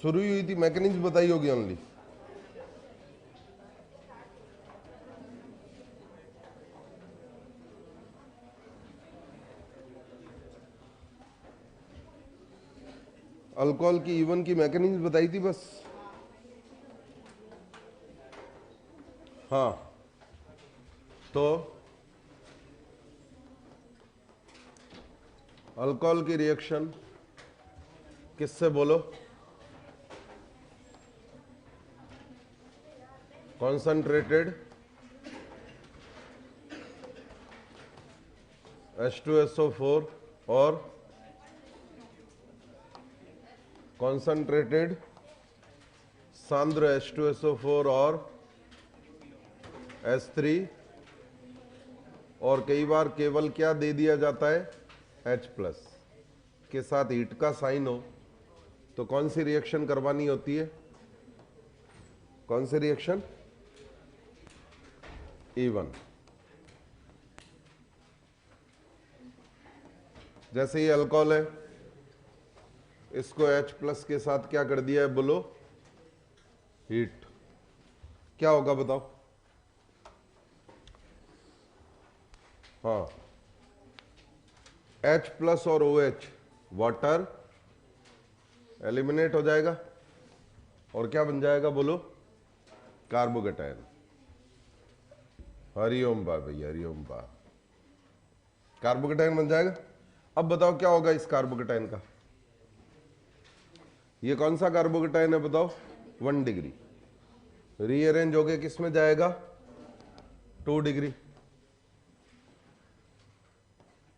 शुरू ही हुई थी, मैकेनिज्म बताई होगी ओनली। अल्कोहल की इवन की मैकेनिज्म बताई थी बस। हाँ, तो अल्कोहल की रिएक्शन किससे बोलो? कॉन्सेंट्रेटेड H2SO4 और कॉन्सेंट्रेटेड सांद्र H2SO4 और H3, और कई बार केवल क्या दे दिया जाता है, H+ के साथ हीट का साइन हो, तो कौन सी रिएक्शन करवानी होती है? कौन सी रिएक्शन? E1। जैसे ये अल्कोहल है, इसको H+ के साथ क्या कर दिया है बोलो? हीट। क्या होगा बताओ? हाँ, H+ और OH वाटर एलिमिनेट हो जाएगा और क्या बन जाएगा बोलो? कार्बोकेटायन। हरिओम बा भैया, हरिओम बा। कार्बोकेटायन बन जाएगा। अब बताओ क्या होगा इस कार्बोकेटायन का? ये कौन सा कार्बोकेटायन है बताओ? 1 डिग्री। रीअरेंज होके किस में जाएगा? 2 डिग्री।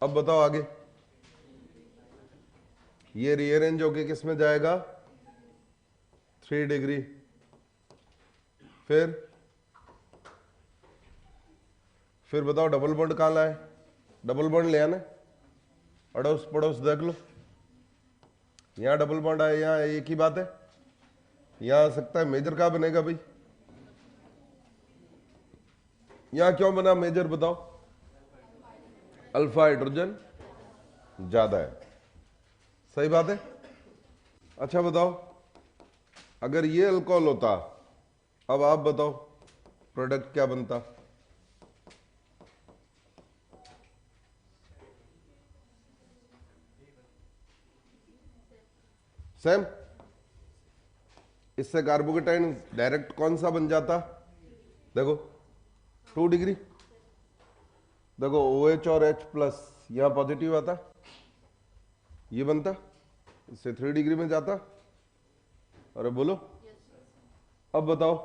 अब बताओ आगे, ये रीअरेंज होके किस में जाएगा? 3 डिग्री। फिर बताओ डबल बॉन्ड कहाँ लाए? डबल बॉन्ड ले आना, अड़ोस पड़ोस देख लो, यहां डबल बॉन्ड आए, यहां एक ही बात है। यहां आ सकता है, मेजर कहाँ बनेगा भाई? यहां क्यों बना मेजर बताओ? अल्फा हाइड्रोजन ज्यादा है, सही बात है। अच्छा बताओ, अगर ये अल्कोहल होता, अब आप बताओ प्रोडक्ट क्या बनता? सेम। इससे कार्बोकेटाइन डायरेक्ट कौन सा बन जाता? देखो 2 डिग्री। देखो OH और H+ यहां पॉजिटिव आता, ये बनता, इससे 3 डिग्री में जाता। अरे बोलो, अब बताओ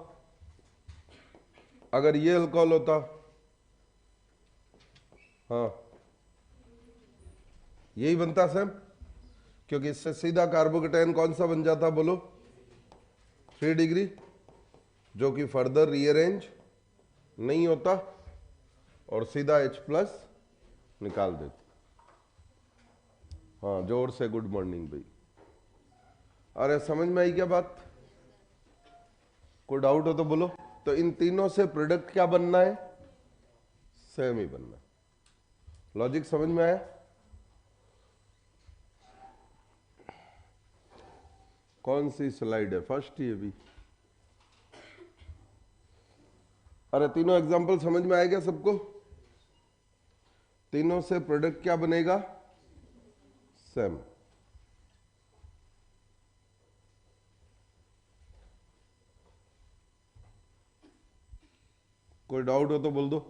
अगर ये अल्कोहल होता, हाँ यही बनता सेम, क्योंकि इससे सीधा कार्बोकेटाइन कौन सा बन जाता बोलो? 3 डिग्री, जो कि फर्दर रीअरेंज नहीं होता और सीधा H+ निकाल देते। हाँ जोर से गुड मॉर्निंग भाई। अरे समझ में आई क्या बात? कोई डाउट हो तो बोलो। तो इन तीनों से प्रोडक्ट क्या बनना है? सेम ही बनना। लॉजिक समझ में आया? कौन सी स्लाइड है? फर्स्ट ही अभी। अरे तीनों एग्जांपल समझ में आएगा सबको? तीनों से प्रोडक्ट क्या बनेगा? सेम। कोई डाउट हो तो बोल दो।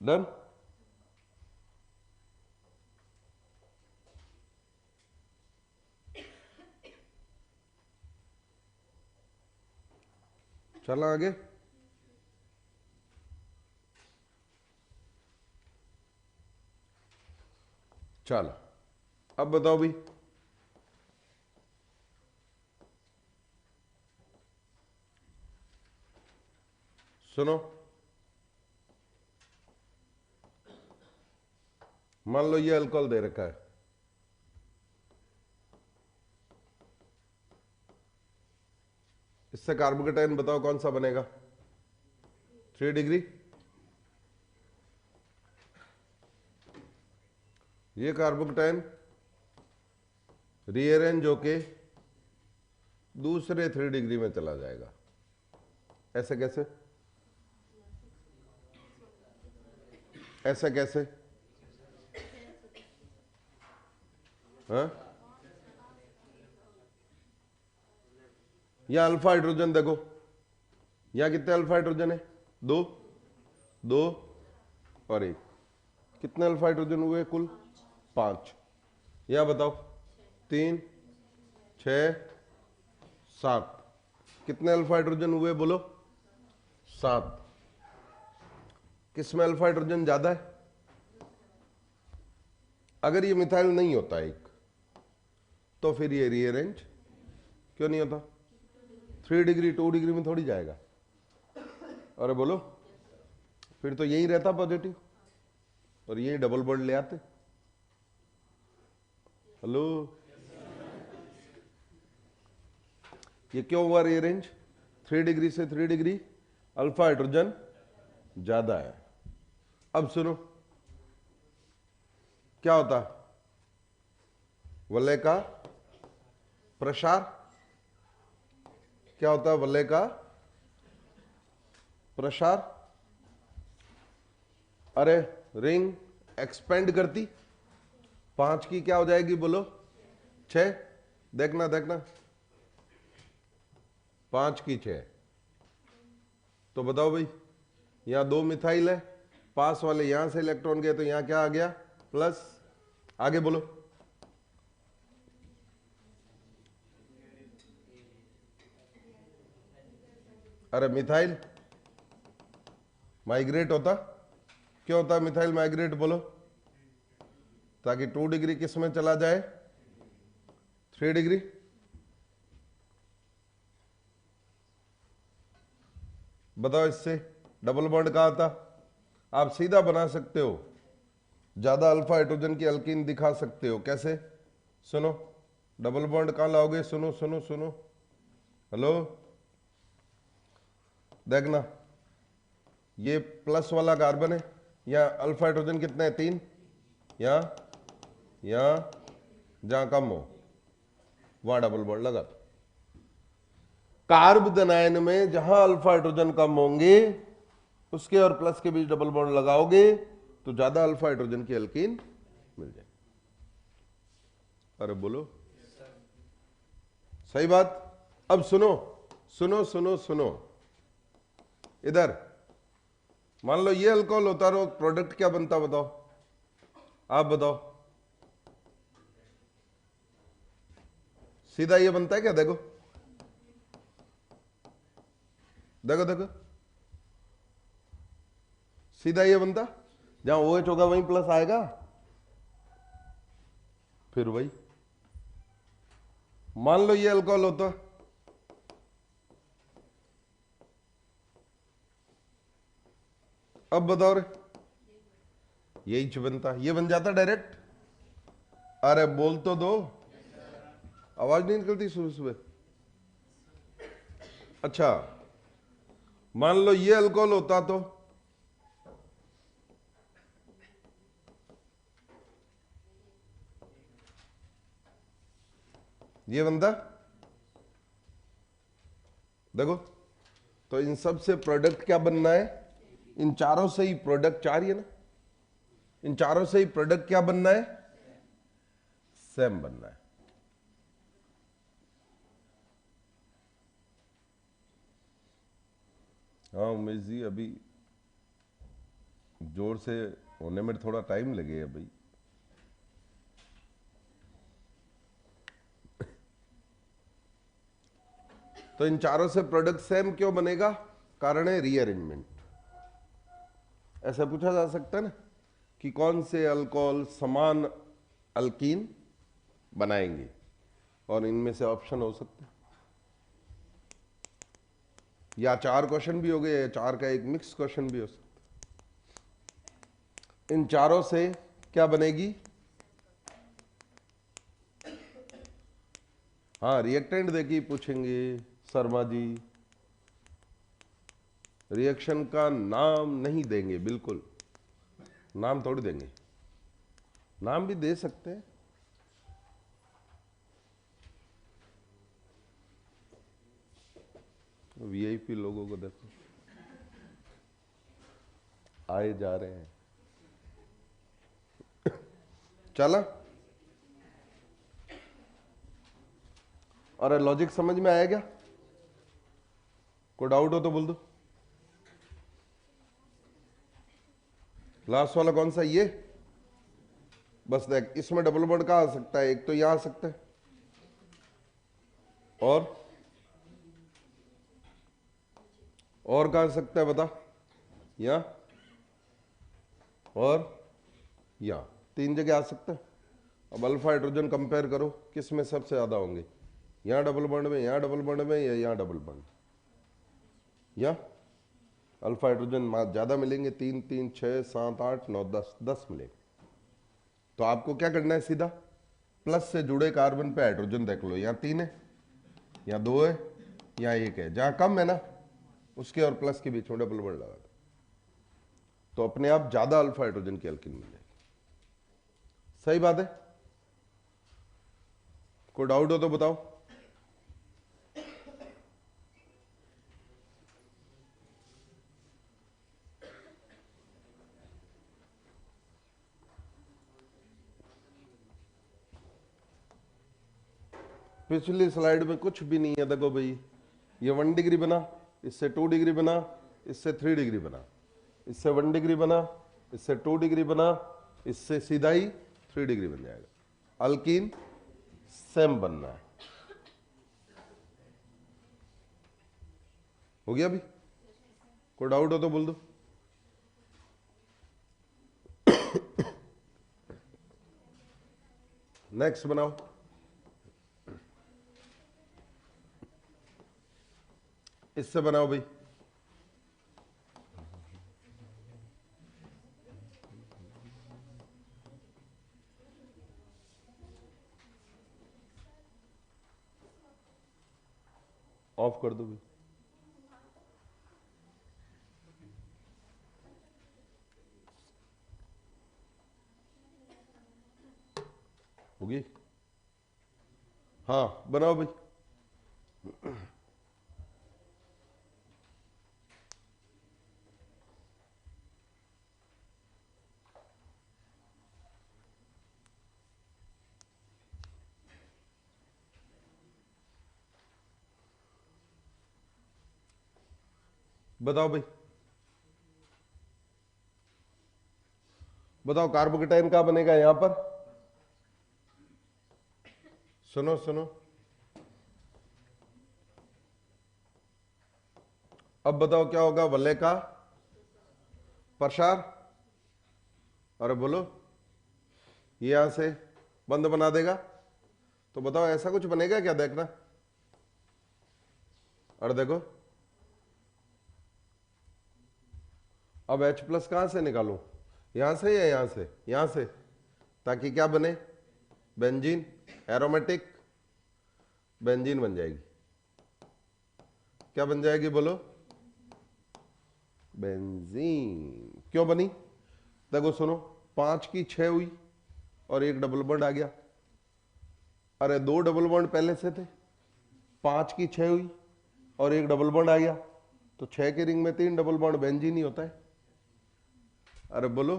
डन। चला आगे। चल अब बताओ भाई, सुनो, मान लो ये अल्कोहल दे रखा है, इससे कार्बोकेटाइन बताओ कौन सा बनेगा? 3 डिग्री। ये कार्बोकेटाइन रीअरेंज होके दूसरे 3 डिग्री में चला जाएगा। ऐसे कैसे? ऐसा कैसे? हाँ, यहां अल्फा हाइड्रोजन देखो, यहां कितने अल्फा हाइड्रोजन है? 2 2 और 1। कितने अल्फा हाइड्रोजन हुए कुल? 5। यहां बताओ 3 6 7। कितने अल्फा हाइड्रोजन हुए बोलो? 7। किसमें अल्फा हाइड्रोजन ज्यादा है? अगर ये मिथाइल नहीं होता एक, तो फिर ये रीअरेंज क्यों नहीं होता? 3 डिग्री 2 डिग्री में थोड़ी जाएगा। अरे बोलो, फिर तो यही रहता पॉजिटिव और यही डबल बॉन्ड ले आते। हेलो, ये क्यों हुआ रीअरेंज? 3 डिग्री से 3 डिग्री अल्फा हाइड्रोजन ज्यादा है। अब सुनो, क्या होता? वलय का प्रसार। क्या होता है वलय का प्रसार? अरे रिंग एक्सपेंड करती, 5 की क्या हो जाएगी बोलो? 6। देखना देखना, 5 की 6। तो बताओ भाई, यहां 2 मिथाइल है, पास वाले यहां से इलेक्ट्रॉन गए तो यहां क्या आ गया? प्लस। आगे बोलो। अरे मिथाइल माइग्रेट होता। क्यों होता मिथाइल माइग्रेट बोलो? ताकि 2 डिग्री किस में चला जाए? 3 डिग्री। बताओ इससे डबल बॉन्ड कहां था? आप सीधा बना सकते हो, ज्यादा अल्फा हाइड्रोजन की अल्कीन दिखा सकते हो। कैसे? सुनो, डबल बॉन्ड कहां लाओगे? सुनो सुनो सुनो, हेलो, देखना, ये प्लस वाला कार्बन है, यहाँ अल्फा हाइड्रोजन कितने हैं? 3। यहाँ जहां कम हो वहां डबल बॉन्ड लगा। कार्बोनाइन में जहां अल्फा हाइड्रोजन कम होंगे उसके और प्लस के बीच डबल बॉन्ड लगाओगे तो ज्यादा अल्फा हाइड्रोजन की अल्कीन मिल जाए। अरे बोलो, सही बात। अब सुनो सुनो सुनो सुनो, इधर मान लो ये अल्कोहल होता रहो, प्रोडक्ट क्या बनता बताओ? आप बताओ, सीधा ये बनता है क्या? देखो देखो देखो, सीधा ये बनता, जहां OH होगा वहीं प्लस आएगा। फिर वही, मान लो ये अल्कोहल होता, अब बताओ रे, यही बनता, ये बन जाता डायरेक्ट। अरे बोल तो दो, आवाज नहीं निकलती सुबह सुबह। अच्छा, मान लो ये अल्कोहल होता तो ये बनता। देखो, तो इन सब से प्रोडक्ट क्या बनना है? इन चारों से ही प्रोडक्ट, 4 ही है ना, इन चारों से ही प्रोडक्ट क्या बनना है? सेम बनना है। हाँ उमेश जी, अभी जोर से होने में थोड़ा टाइम लगेगा भाई। तो इन चारों से प्रोडक्ट सेम क्यों बनेगा? कारण है रीअरेंजमेंट। ऐसा पूछा जा सकता है ना कि कौन से अल्कोहल समान अल्कीन बनाएंगे, और इनमें से ऑप्शन हो सकते हैं, या 4 क्वेश्चन भी हो गए, या 4 का एक मिक्स क्वेश्चन भी हो सकता है। इन चारों से क्या बनेगी? हाँ, रिएक्टेंट देखिए पूछेंगे शर्मा जी, रिएक्शन का नाम नहीं देंगे, बिल्कुल नाम थोड़ी देंगे, नाम भी दे सकते हैं। वीआईपी लोगों को देखो, आए जा रहे हैं। चला, और लॉजिक समझ में आया क्या? कोई डाउट हो तो बोल दो। लास्ट वाला कौन सा? ये बस देख, इसमें डबल बॉन्ड कहां आ सकता है? एक तो यहां आ सकता है, और कहां आ सकता है बता? यहां और यहां, तीन जगह आ सकता है। अब अल्फा हाइड्रोजन कंपेयर करो, किस में सबसे ज्यादा होंगे? यहां डबल बॉन्ड में, यहां डबल बॉन्ड में, या यहां डबल बॉन्ड? यहां अल्फा हाइड्रोजन ज्यादा मिलेंगे, 3 3 6 7 8 9 10 मिलेंगे। तो आपको क्या करना है? सीधा प्लस से जुड़े कार्बन पे हाइड्रोजन देख लो, यहाँ 3 है, यहाँ 2 है, यहाँ 1 है, जहां कम है ना उसके और प्लस के बीच में डबल बॉन्ड लगा दो, तो अपने आप ज्यादा अल्फा हाइड्रोजन की एल्कीन मिल जाएगी। सही बात है? कोई डाउट हो तो बताओ। पिछली स्लाइड में कुछ भी नहीं है, देखो भाई, ये 1 डिग्री बना, इससे 2 डिग्री बना, इससे 3 डिग्री बना, इससे 1 डिग्री बना, इससे 2 डिग्री बना, इससे सीधा ही 3 डिग्री बन जाएगा। अल्कीन सेम बनना है। हो गया अभी? कोई डाउट हो तो बोल दो। नेक्स्ट बनाओ। इससे बनाओ भाई। ऑफ कर दो भाई। होगी? हाँ बनाओ भाई। बताओ भाई, बताओ कार्बोकेटाइन का बनेगा यहां पर? सुनो सुनो, अब बताओ क्या होगा? वलय का प्रसार। अरे बोलो, ये यहां से बंद बना देगा, तो बताओ ऐसा कुछ बनेगा क्या? देखना, और देखो, अब H प्लस कहां से निकालूं? यहां से या यहां से? यहां से, ताकि क्या बने? बेंजीन, एरोमेटिक बेंजीन बन जाएगी। क्या बन जाएगी बोलो? बेंजीन। क्यों बनी? देखो सुनो, 5 की 6 हुई और एक डबल बॉन्ड आ गया। अरे 2 डबल बॉन्ड पहले से थे, 5 की 6 हुई और एक डबल बॉन्ड आ गया, तो 6 के रिंग में 3 डबल बॉन्ड बेंजीन ही होता है। अरे बोलो,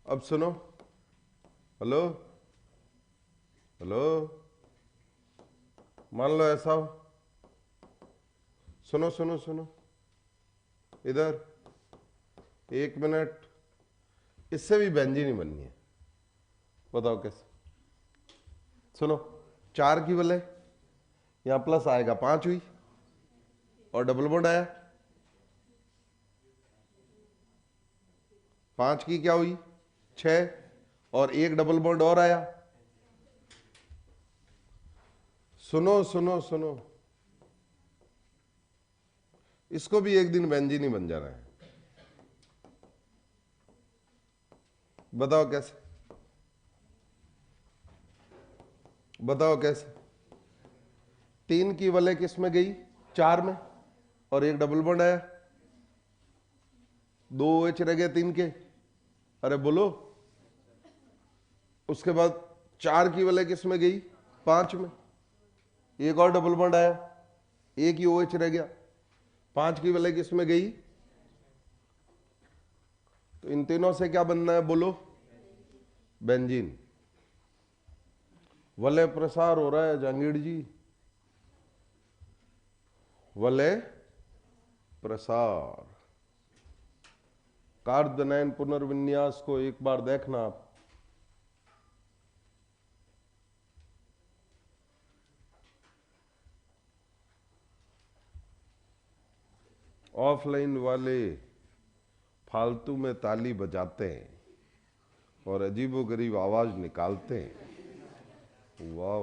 अब सुनो, हेलो हेलो, मान लो ऐसा हो, सुनो सुनो सुनो, इधर 1 मिनट, इससे भी बेंजीन ही बननी है। बताओ कैसे? सुनो, 4 की वलय, यहां प्लस आएगा, 5 हुई और डबल बॉन्ड आया, 5 की क्या हुई? 6 और एक डबल बॉन्ड और आया। सुनो सुनो सुनो, इसको भी एक दिन बेंजीन ही बन जाना है। बताओ कैसे? बताओ कैसे? 3 की वलय किस में गई? 4 में, और एक डबल बॉन्ड आया, 2 OH रह गए 3 के। अरे बोलो, उसके बाद 4 की वलय किस में गई, 5 में। एक और डबल बॉन्ड आया, एक ही OH रह गया, 5 की वलय किस में गई। तो इन तीनों से क्या बनना है बोलो, बेंजीन। वलय प्रसार हो रहा है जहांगीर जी, वलय प्रसार। कार्बोनाइन पुनर्विन्यास को एक बार देखना आप। ऑफलाइन वाले फालतू में ताली बजाते हैं और अजीबोगरीब आवाज निकालते हैं। वाह,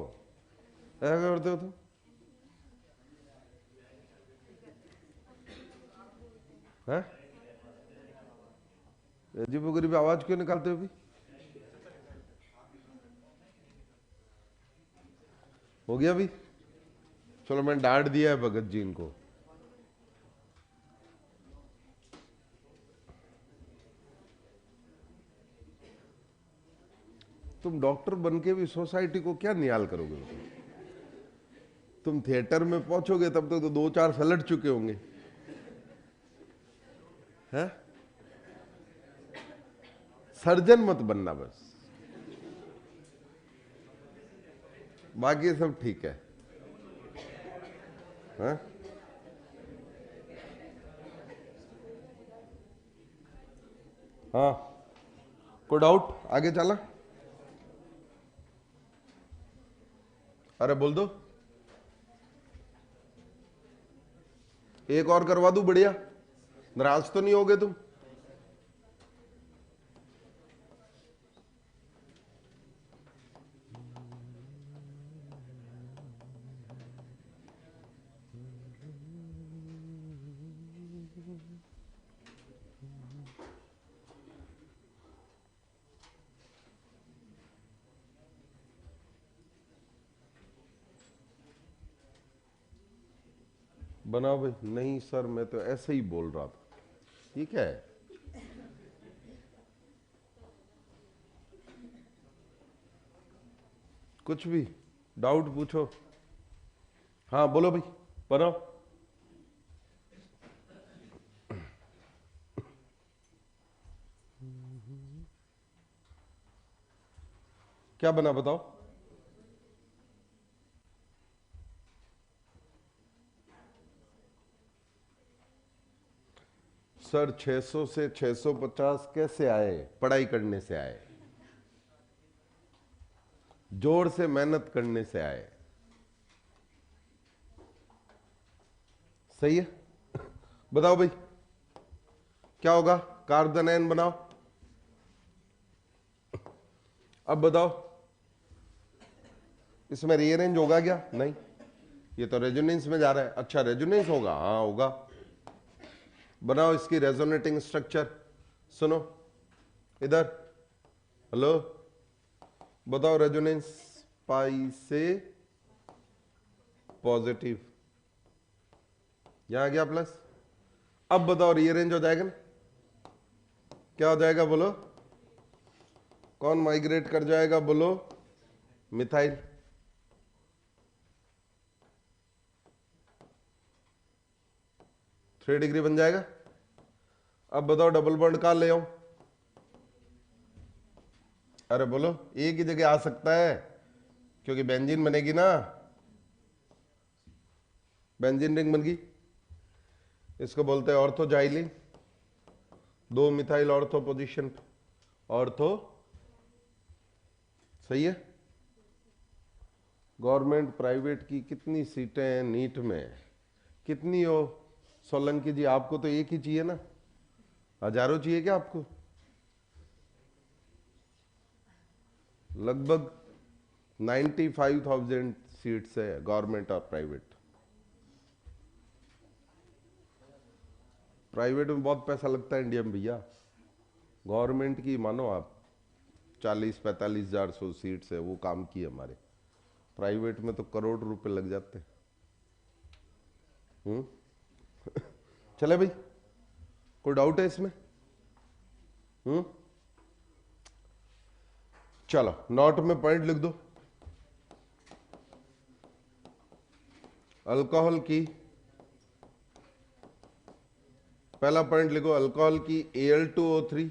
ऐसा करते हो तुम? हैं? अजीबोगरीब आवाज क्यों निकालते हो भी? हो गया भी? चलो, मैंने डांट दिया है भगत जी इनको। तुम डॉक्टर बन के भी सोसाइटी को क्या नियाल करोगे? तुम थिएटर में पहुंचोगे तब तक तो 2-4 सलट चुके होंगे, हैं? सर्जन मत बनना बस, बाकी सब ठीक है, हैं? हाँ, कोई डाउट? आगे चला? अरे बोल दो, एक और करवा दूं? बढ़िया, नाराज तो नहीं होगे तुम? बनाओ भाई। नहीं सर, मैं तो ऐसे ही बोल रहा था। ठीक है, कुछ भी डाउट पूछो। हाँ बोलो भाई, बनाओ। क्या बना बताओ? सर 600 से 650 कैसे आए? पढ़ाई करने से आए, जोर से मेहनत करने से आए। सही है, बताओ भाई क्या होगा? कार्बोनाइन बनाओ। अब बताओ, इसमें रीअरेंज होगा क्या? नहीं, ये तो रेजोनेंस में जा रहा है। अच्छा, रेजोनेंस होगा, हाँ होगा। बनाओ इसकी रेजोनेटिंग स्ट्रक्चर। सुनो इधर, हेलो, बताओ रेजोनेंस पाई से पॉजिटिव, यहां गया प्लस। अब बताओ रीअरेंज हो जाएगा ना? क्या हो जाएगा बोलो? कौन माइग्रेट कर जाएगा बोलो? मिथाइल। थ्री डिग्री बन जाएगा। अब बताओ डबल बॉन्ड कहां ले आऊं? अरे बोलो, एक ही जगह आ सकता है क्योंकि बेंजीन बनेगी ना, बेंजीन रिंग बन गई। इसको बोलते हैं ऑर्थोजाइलिन। 2 मिथाइल ऑर्थो पोजीशन, ऑर्थो। सही है। गवर्नमेंट प्राइवेट की कितनी सीटें हैं नीट में? कितनी हो सोलंकी जी? आपको तो एक ही चाहिए ना, हजारों चाहिए क्या आपको? लगभग 95,000 सीट्स है गवर्नमेंट और प्राइवेट। प्राइवेट में बहुत पैसा लगता है इंडिया में भैया। गवर्नमेंट की मानो आप 40-45 हजार 100 सीट्स है, वो काम की हमारे। प्राइवेट में तो करोड़ रुपए लग जाते हैं। चले भाई, कोई डाउट है इसमें? चलो नोट में पॉइंट लिख दो। अल्कोहल की, पहला पॉइंट लिखो, अल्कोहल की Al2O3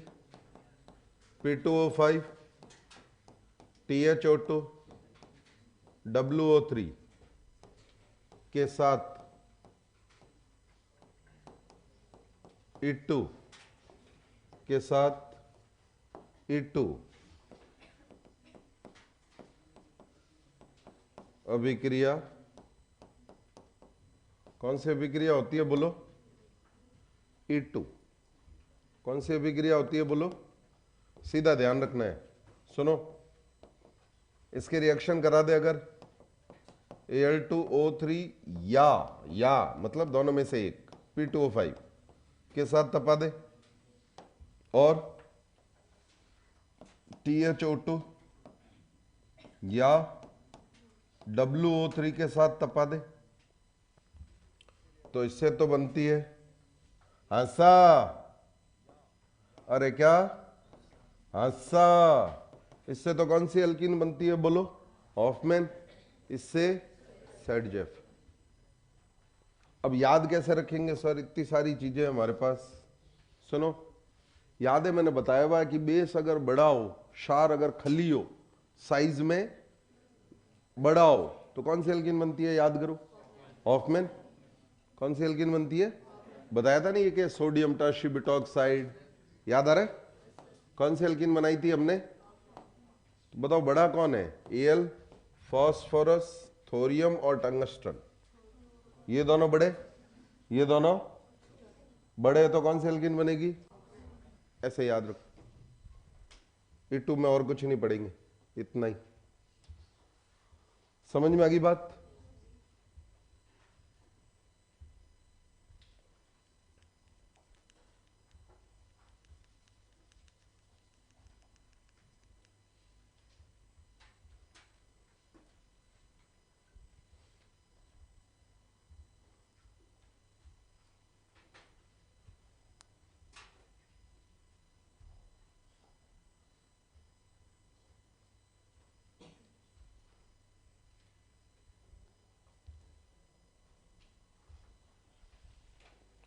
P2O5 THO2 WO3 के साथ E2 के साथ E2 अभिक्रिया, कौन सी अभिक्रिया होती है बोलो? E2 कौन सी अभिक्रिया होती है बोलो? सीधा ध्यान रखना है, सुनो, इसके रिएक्शन करा दे अगर Al2O3 या मतलब दोनों में से एक P2O5 के साथ तपा दे, और THO2 या WO3 के साथ तपा दे, तो इससे तो बनती है हंसा, अरे क्या हंसा, इससे तो कौन सी एल्कीन बनती है बोलो? हॉफमैन, इससे सेडजेफ। अब याद कैसे रखेंगे सर, इतनी सारी चीजें हमारे पास। सुनो, याद है मैंने बताया हुआ कि बेस अगर बड़ा हो, शार अगर खली हो, साइज में बड़ा हो, तो कौन सी एल्कीन बनती है? याद करो, हॉफमैन। कौन सी एल्कीन बनती है? बताया था नहीं ये कि सोडियम टर्शिबिटॉक्साइड, याद आ रहा है? कौन सी एल्कीन बनाई थी हमने? तो बताओ बड़ा कौन है? Al, फॉस्फोरस, थोरियम और टंगस्टन, ये दोनों बड़े, ये दोनों बड़े, तो कौन सी एल्कीन बनेगी? ऐसे याद रखो। E2 में और कुछ नहीं पढ़ेंगे, इतना ही। समझ में आ गई बात?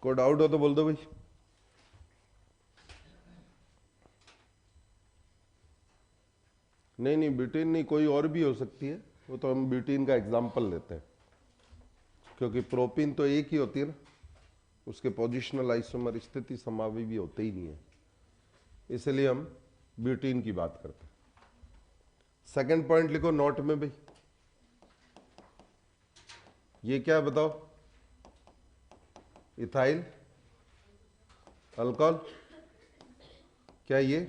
कोई डाउट हो तो बोल दो भाई। नहीं ब्यूटीन नहीं, कोई और भी हो सकती है, वो तो हम ब्यूटीन का एग्जाम्पल लेते हैं, क्योंकि प्रोपीन तो एक ही होती है ना, उसके पोजिशनल आइसोमर स्थिति समावी भी होते ही नहीं है, इसलिए हम ब्यूटीन की बात करते हैं। सेकंड पॉइंट लिखो नोट में भाई, ये क्या है बताओ? इथाइल अल्कोहल, क्या ये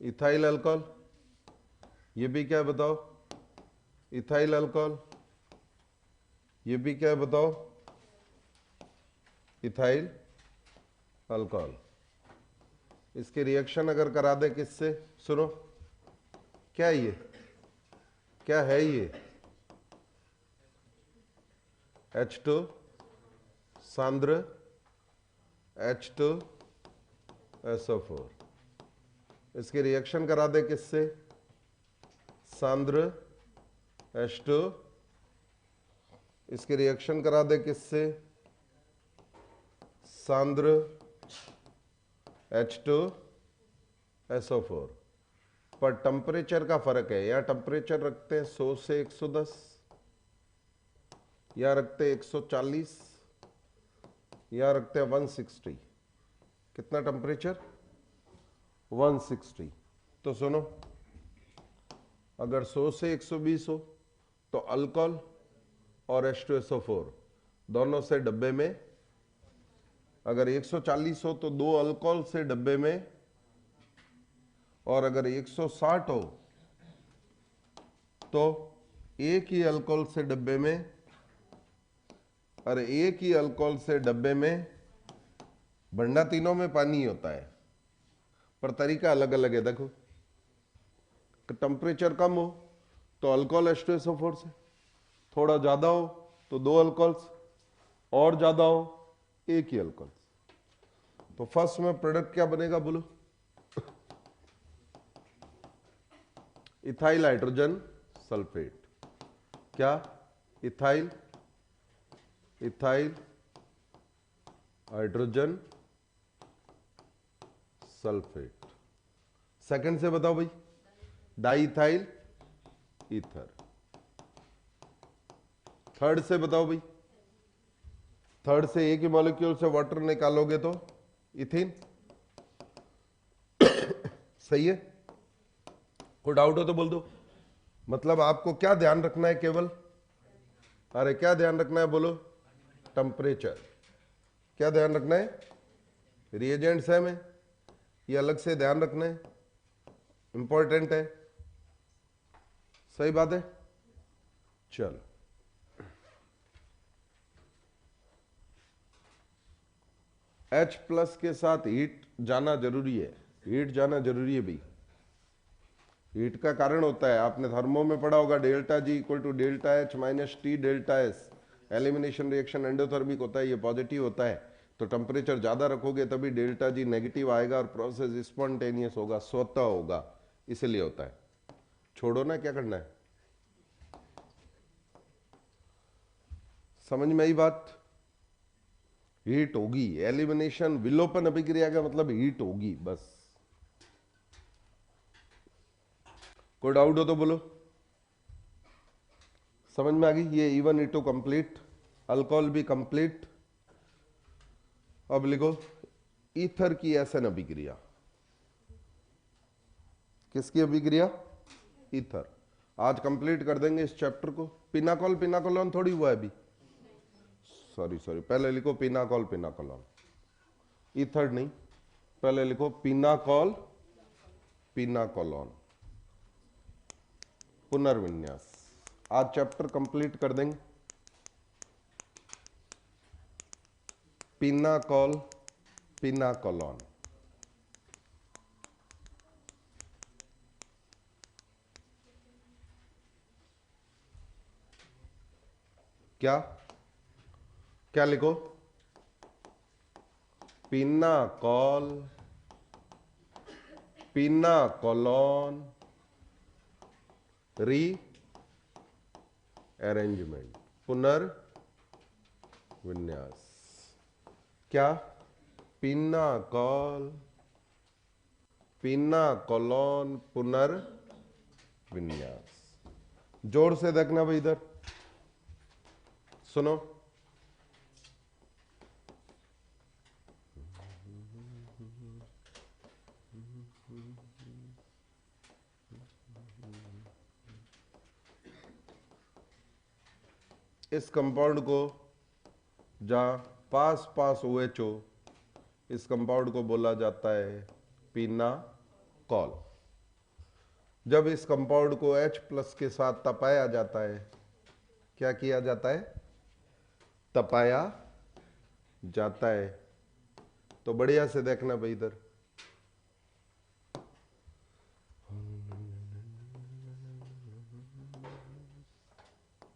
इथाइल अल्कोहल? ये भी क्या है बताओ? Ethyl alcohol. ये भी क्या है बताओ? Ethyl alcohol. इसके रिएक्शन अगर करा दे किससे? सुनो, क्या है ये? क्या है ये? H2 सांद्र H2SO4, इसके रिएक्शन करा दे किससे? सांद्र H2, इसके रिएक्शन करा दे किससे? सांद्र H2SO4। पर टेम्परेचर का फर्क है, यहाँ टेम्परेचर रखते हैं 100 से 110, यहाँ रखते हैं 140, यहाँ रखते हैं 160। कितना टेम्परेचर? 160। तो सुनो, अगर 100 से 120 हो तो अल्कोहल और H2SO4 दोनों से डब्बे में, अगर 140 हो तो 2 अल्कोहल से डब्बे में, और अगर 160 हो तो एक ही अल्कोहल से डब्बे में, और एक ही अल्कोहल से डब्बे में भंडा तीनों में पानी होता है, पर तरीका अलग अलग है। देखो, टेम्परेचर कम हो तो अल्कोहल H2SO4 से, थोड़ा ज्यादा हो तो 2 अल्कोहल्स, और ज्यादा हो एक ही अल्कोहल। तो फर्स्ट में प्रोडक्ट क्या बनेगा बोलो? Ethyl hydrogen sulphate. क्या? Ethyl hydrogen sulphate. सेकंड से बताओ भाई, डाइथाइल ईथर। थर्ड से बताओ भाई, थर्ड से एक ही मॉलिक्यूल से वाटर निकालोगे तो इथिन। सही है? कोई डाउट हो तो बोल दो। मतलब आपको क्या ध्यान रखना है केवल? अरे क्या ध्यान रखना है बोलो? टेम्परेचर। क्या ध्यान रखना है? रिएजेंट्स है में, ये अलग से ध्यान रखना है, इंपॉर्टेंट है। सही बात है? चलो, H प्लस के साथ हीट जाना जरूरी है। हीट जाना जरूरी है भाई। हीट का कारण होता है, आपने थर्मो में पढ़ा होगा, delta G equal to delta H minus T delta S. Elimination reaction endothermic होता है, ये पॉजिटिव होता है। तो टेम्परेचर ज्यादा रखोगे तभी डेल्टा जी नेगेटिव आएगा और प्रोसेस स्पॉन्टेनियस होगा, स्वतः होगा, इसलिए होता है। छोड़ो ना, क्या करना है? समझ में आई बात? हीट होगी, एलिमिनेशन विलोपन अभिक्रिया का मतलब हीट होगी, बस। कोई डाउट हो तो बोलो। समझ में आ गई? ये E1 E2 कंप्लीट, अल्कोहल भी कंप्लीट। अब लिखो ईथर की एसन अभिक्रिया। किसकी अभिक्रिया? ईथर। आज कंप्लीट कर देंगे इस चैप्टर को। पिनाकॉल पिनाकोलॉन थोड़ी हुआ है अभी। सॉरी, पहले लिखो पिनाकॉल पिनाकोलॉन, ईथर नहीं। पहले लिखो पिनाकॉल पिनाकोलॉन, पुनर्विन्यास। आज चैप्टर कंप्लीट कर देंगे। पिनाकॉल पिनाकोलॉन। क्या क्या लिखो? पिनाकॉल पिनाकोलॉन री अरेंजमेंट, पुनर्विन्यास। क्या? पिनाकॉल पिनाकोलॉन पुनर्विन्यास। जोर से देखना भाई, इधर सुनो। इस कंपाउंड को जहां पास पास OH हो, इस कंपाउंड को बोला जाता है पिनाकॉल। जब इस कंपाउंड को H प्लस के साथ तपाया जाता है, क्या किया जाता है? तपाया जाता है। तो बढ़िया से देखना भाई इधर,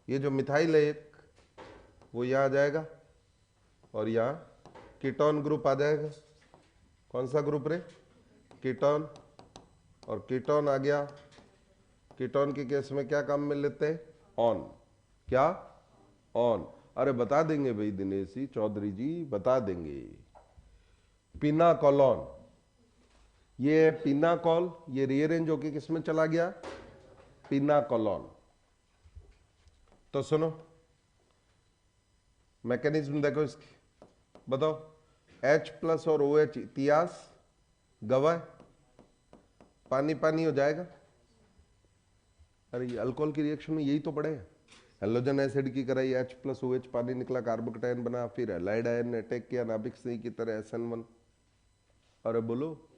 ये जो मिथाइल है एक, वो यहां आ जाएगा और यहां कीटोन ग्रुप आ जाएगा। कौन सा ग्रुप रे? कीटोन। और कीटोन आ गया। कीटोन के केस में क्या काम में लेते हैं? ऑन। क्या? ऑन। अरे बता देंगे भाई दिनेश जी, चौधरी जी बता देंगे। पिनाकोलॉन, ये पिनाकॉल, ये रीअरेंज होके किसमें चला गया? पिनाकोलॉन। तो सुनो मैकेनिज्म देखो इसकी, बताओ। H प्लस और OH इतिहास गवाह, पानी पानी हो जाएगा। अरे ये अल्कोहल की रिएक्शन में यही तो पड़े हैं। हेलोजन एसिड की कराई, H प्लस OH पानी निकला, कार्बोकटायन बना, फिर एलाइड आयन ने अटैक किया नाभिक स्नेही की तरह SN1। अरे बोलो,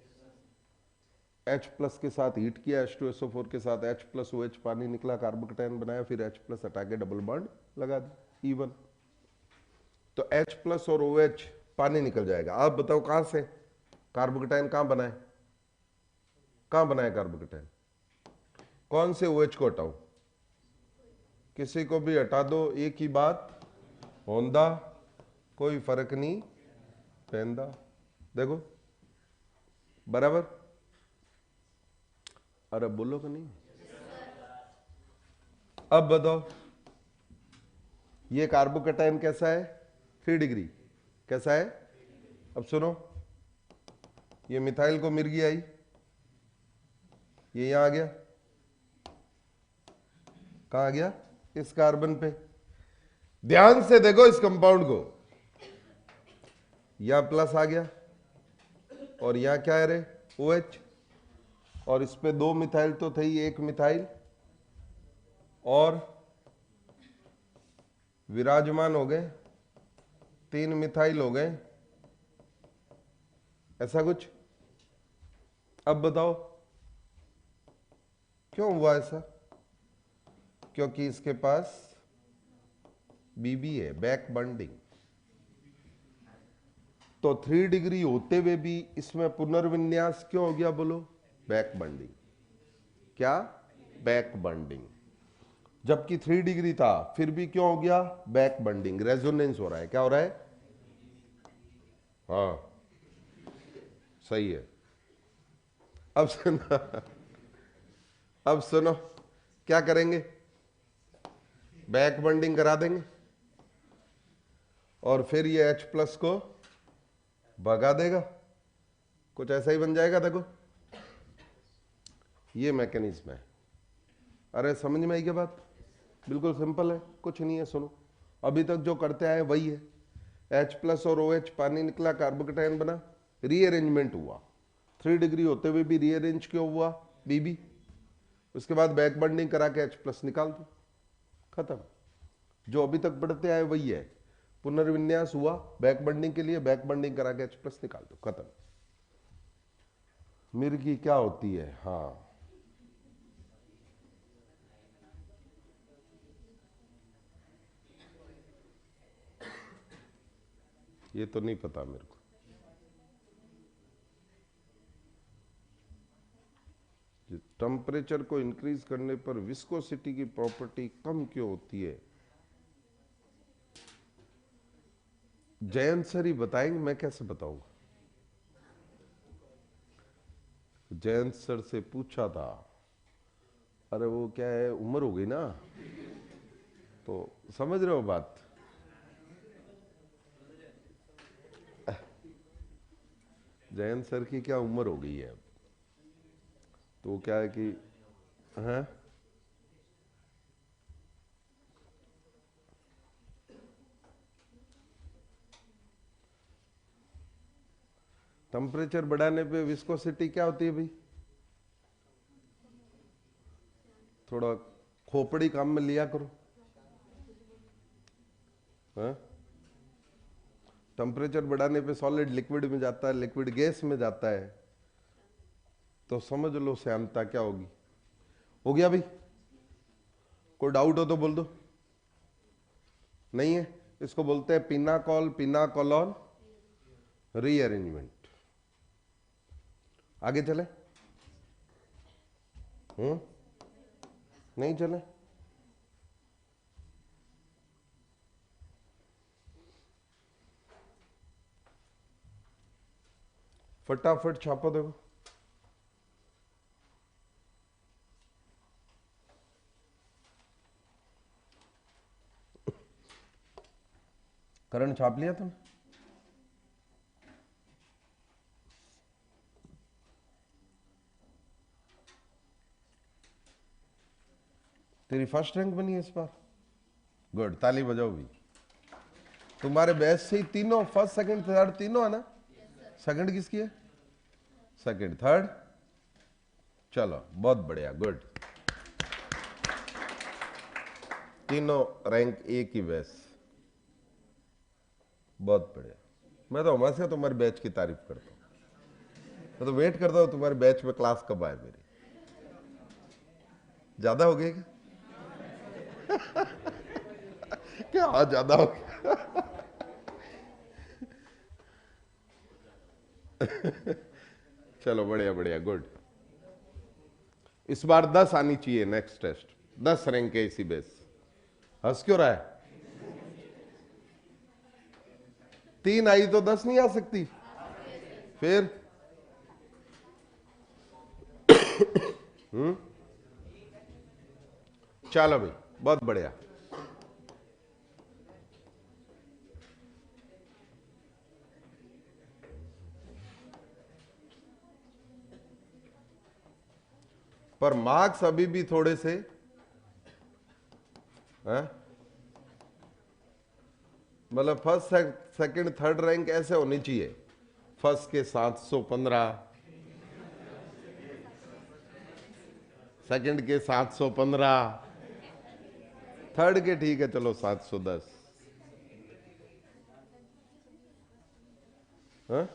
H प्लस के साथ हीट किया, H2SO4 के साथ H प्लस OH पानी निकला, कार्बोकटायन बनाया, फिर H प्लस हटा के डबल बॉन्ड लगा दी, E1। तो H प्लस और OH पानी निकल जाएगा। आप बताओ कहां से कार्बोकटायन कहां बनाए? कहां बनाए कार्बोकटायन? कौन से OH को हटाओ? किसी को भी हटा दो, एक ही बात होंदा, कोई फर्क नहीं पेंदा, देखो बराबर। अरे बोलो कि नहीं? अब बताओ ये कार्बोकेटाइन कैसा है? 3 डिग्री। कैसा है? अब सुनो, ये मिथाइल को मिर्गी आई, ये यहां आ गया, कहां आ गया? इस कार्बन पे। ध्यान से देखो इस कंपाउंड को, यहां प्लस आ गया और यहां क्या है रे? OH। और इस पे 2 मिथाइल तो थे ही, 1 मिथाइल और विराजमान हो गए, 3 मिथाइल हो गए, ऐसा कुछ। अब बताओ क्यों हुआ ऐसा? क्योंकि इसके पास BB है, बैक बॉन्डिंग। तो 3 डिग्री होते हुए भी इसमें पुनर्विन्यास क्यों हो गया? बोलो, बैक बॉन्डिंग। क्या? Back bonding. जबकि 3 डिग्री था फिर भी क्यों हो गया? बैक बॉन्डिंग, रेजोनेंस हो रहा है। क्या हो रहा है? हाँ सही है। अब सुनो, अब सुनो क्या करेंगे? बैक बॉन्डिंग करा देंगे और फिर ये H+ को भगा देगा, कुछ ऐसा ही बन जाएगा। देखो ये मैकेनिज्म है। अरे समझ में आई क्या बात? बिल्कुल सिंपल है, कुछ नहीं है। सुनो, अभी तक जो करते आए वही है। H+ और OH, पानी निकला, कार्बोकेटाइन बना, रीअरेंजमेंट हुआ। 3 डिग्री होते हुए भी रीअरेंज क्यों हुआ? BB। उसके बाद बैक बॉन्डिंग करा के H+ निकाल दो, खत्म। जो अभी तक बढ़ते आए वही है। पुनर्विन्यास हुआ बैक बॉन्डिंग के लिए, बैक बॉन्डिंग करा के H+ निकाल दो, खत्म। मिर्गी क्या होती है? हाँ, ये तो नहीं पता मेरे को। टेम्परेचर को इंक्रीज करने पर विस्कोसिटी की प्रॉपर्टी कम क्यों होती है? जयंत सर ही बताएंगे, मैं कैसे बताऊंगा? जयंत सर से पूछा था। अरे वो क्या है, उम्र हो गई ना, तो समझ रहे हो बात? जयंत सर की क्या उम्र हो गई है अब, तो क्या है कि हैं, टेम्परेचर बढ़ाने पे विस्कोसिटी क्या होती है भाई? थोड़ा खोपड़ी काम में लिया करो। टेम्परेचर बढ़ाने पे सॉलिड लिक्विड में जाता है, लिक्विड गैस में जाता है, तो समझ लो श्यामता क्या होगी। हो गया भाई? कोई डाउट हो तो बोल दो। नहीं है? इसको बोलते हैं पिनाकॉल, पिनाकोलॉन रीअरेंजमेंट। आगे चले? नहीं चले? फटाफट छापो, देखो करण, छाप लिया तुम? तेरी फर्स्ट रैंक बनी है इस बार, गुड, ताली बजाओ भी। तुम्हारे बैच से ही तीनों, फर्स्ट सेकंड थर्ड तीनों है ना? सेकंड किसकी है? सेकंड, थर्ड, चलो बहुत बढ़िया, गुड। तीनों रैंक एक ही बैच, बहुत बढ़िया। मैं तो हमेशा तुम्हारे बैच की तारीफ करता हूँ, मैं तो वेट करता हूँ तुम्हारे बैच में क्लास कब आए मेरी। ज्यादा हो गई क्या? क्या हाँ ज्यादा हो गया? चलो बढ़िया बढ़िया, गुड। इस बार 10 आनी चाहिए नेक्स्ट टेस्ट, 10 रैंक है इसी बेस। हंस क्यों रहा है? 3 आई तो 10 नहीं आ सकती? फिर चलो भाई, बहुत बढ़िया। पर मार्क्स अभी भी थोड़े से हैं, मतलब फर्स्ट सेकंड थर्ड रैंक ऐसे होनी चाहिए। फर्स्ट के 715, सेकंड के 715, थर्ड के ठीक है चलो 710। हाँ?